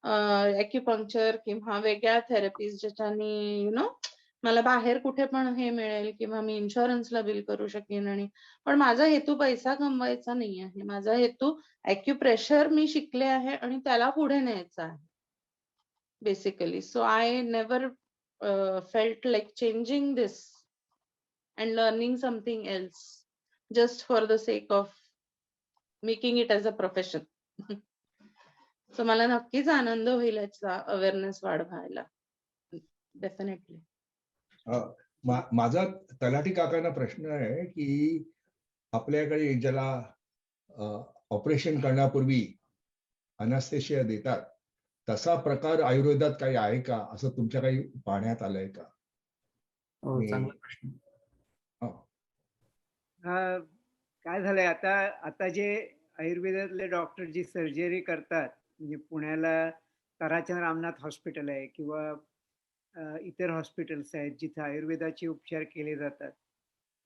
acupuncture किंवा वेगळ्या थेरपीज ज्याच्यानी यु नो मला बाहेर कुठे पण हे मिळेल किंवा मी इन्शुरन्सला बिल करू शकेन. आणि पण माझा हेतू पैसा कमवायचा नाही आहे. माझा हेतू ॲक्युप्रेशर मी शिकले आहे आणि त्याला पुढे न्यायचा आहे basically. So I never felt like changing this and learning something else just for the sake of making it as a profession. So मला नक्कीच आनंद होईल याचा अवेअरनेस वाढवायला. डेफिनेटली. माझा तलाठी काकांना प्रश्न आहे की आपल्याकडे ज्याला ऑपरेशन करण्यापूर्वी अनास्थेशिया देतात, तसा प्रकार आयुर्वेदात काही आहे का, असं तुमच्या काही पाहण्यात आलंय का? चांगला प्रश्न. काय झालंय आता जे आयुर्वेदातले डॉक्टर जी सर्जरी करतात, म्हणजे पुण्याला ताराचंद रामनाथ हॉस्पिटल आहे किंवा इतर हॉस्पिटल्स आहेत जिथे आयुर्वेदाचे उपचार केले जातात,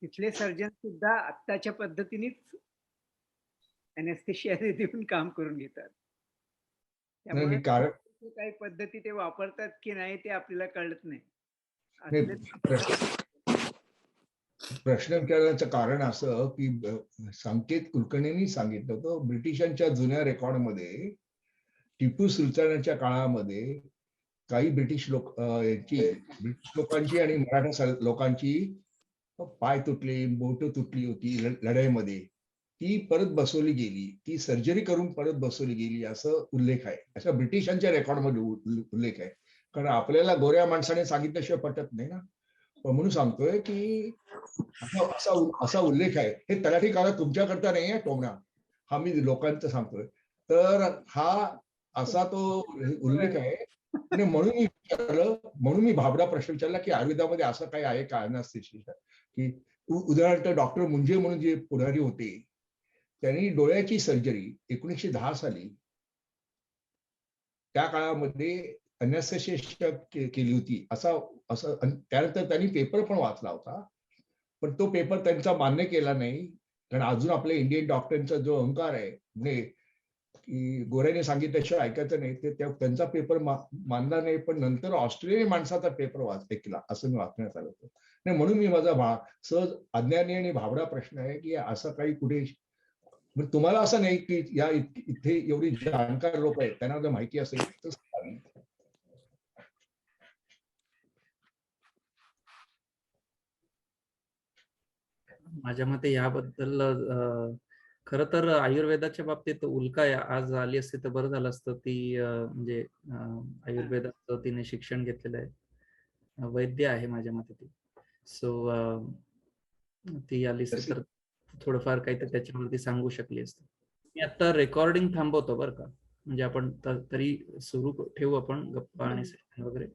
तिथले सर्जन सुद्धा आत्ताच्या पद्धतीनेच अनेस्थेशिया देऊन काम करून घेतात. त्यामुळे काही पद्धती ते वापरतात की नाही ते आपल्याला कळत नाही. प्रश्न विचारण्याचं कारण असं की संकेत कुलकर्णींनी सांगितलं होतं, ब्रिटिशांच्या जुन्या रेकॉर्डमध्ये टिपू सुलतानाच्या काळामध्ये काही ब्रिटिश लोकांची आणि मराठा लोकांची पाय तुटले, बोट तुटली होती लढाईमध्ये, ती परत बसवली गेली, ती सर्जरी करून परत बसवली गेली असं उल्लेख आहे. अशा ब्रिटिशांच्या रेकॉर्डमध्ये उल्लेख आहे. कारण आपल्याला गोऱ्या माणसाने सांगितल्याशिवाय पटत नाही ना. म्हणून सांगतोय की असा उल्लेख आहे. हे तलाठी काका तुमच्याकरता नाही आहे टोमणा, हा मी लोकांचं सांगतोय. तर हा असा तो उल्लेख आहे. म्हणून मी विचारलं, म्हणून मी भाबडा प्रश्न विचारला की आयुर्वेदामध्ये असं काही आहे का अनास्थेशिया, की उदाहरणार्थ डॉक्टर मुंजे म्हणून जे पुढारी होते, त्यांनी डोळ्याची सर्जरी 1910 साली त्या काळामध्ये अनास्थेशिया केली होती. असं त्यानंतर त्यांनी पेपर पण वाचला होता, पण तो पेपर त्यांचा मान्य केला नाही. कारण अजून आपल्या इंडियन डॉक्टरांचा जो अहंकार आहे, म्हणजे की गोऱ्याने सांगितल्याशिवाय ऐकायचं नाही, ते त्यांचा पेपर मानला नाही. पण नंतर ऑस्ट्रेलियन माणसाचा पेपर ऐकला असं मी वाचण्यात आलं होतं. नाही, म्हणून मी माझा सहज अज्ञानी आणि भाबडा प्रश्न आहे की असं काही कुठे तुम्हाला असं नाही की या इथे एवढी जाणकार लोक आहेत, त्यांना जर माहिती असेल तर सांगावी. माझ्या मते याबद्दल खरं तर आयुर्वेदाच्या बाबतीत उल्का आज आली असती तर बरं झालं असतं. ती म्हणजे आयुर्वेदाचं तिने शिक्षण घेतलेलं आहे, वैद्य आहे माझ्या मते ती. सो ती आली असती तर थोडंफार काहीतरी त्याच्यावरती सांगू शकली असती. मी आता रेकॉर्डिंग थांबवतो बरं का, म्हणजे आपण तरी सुरू ठेवू आपण गप्पा आणि सेशन वगैरे.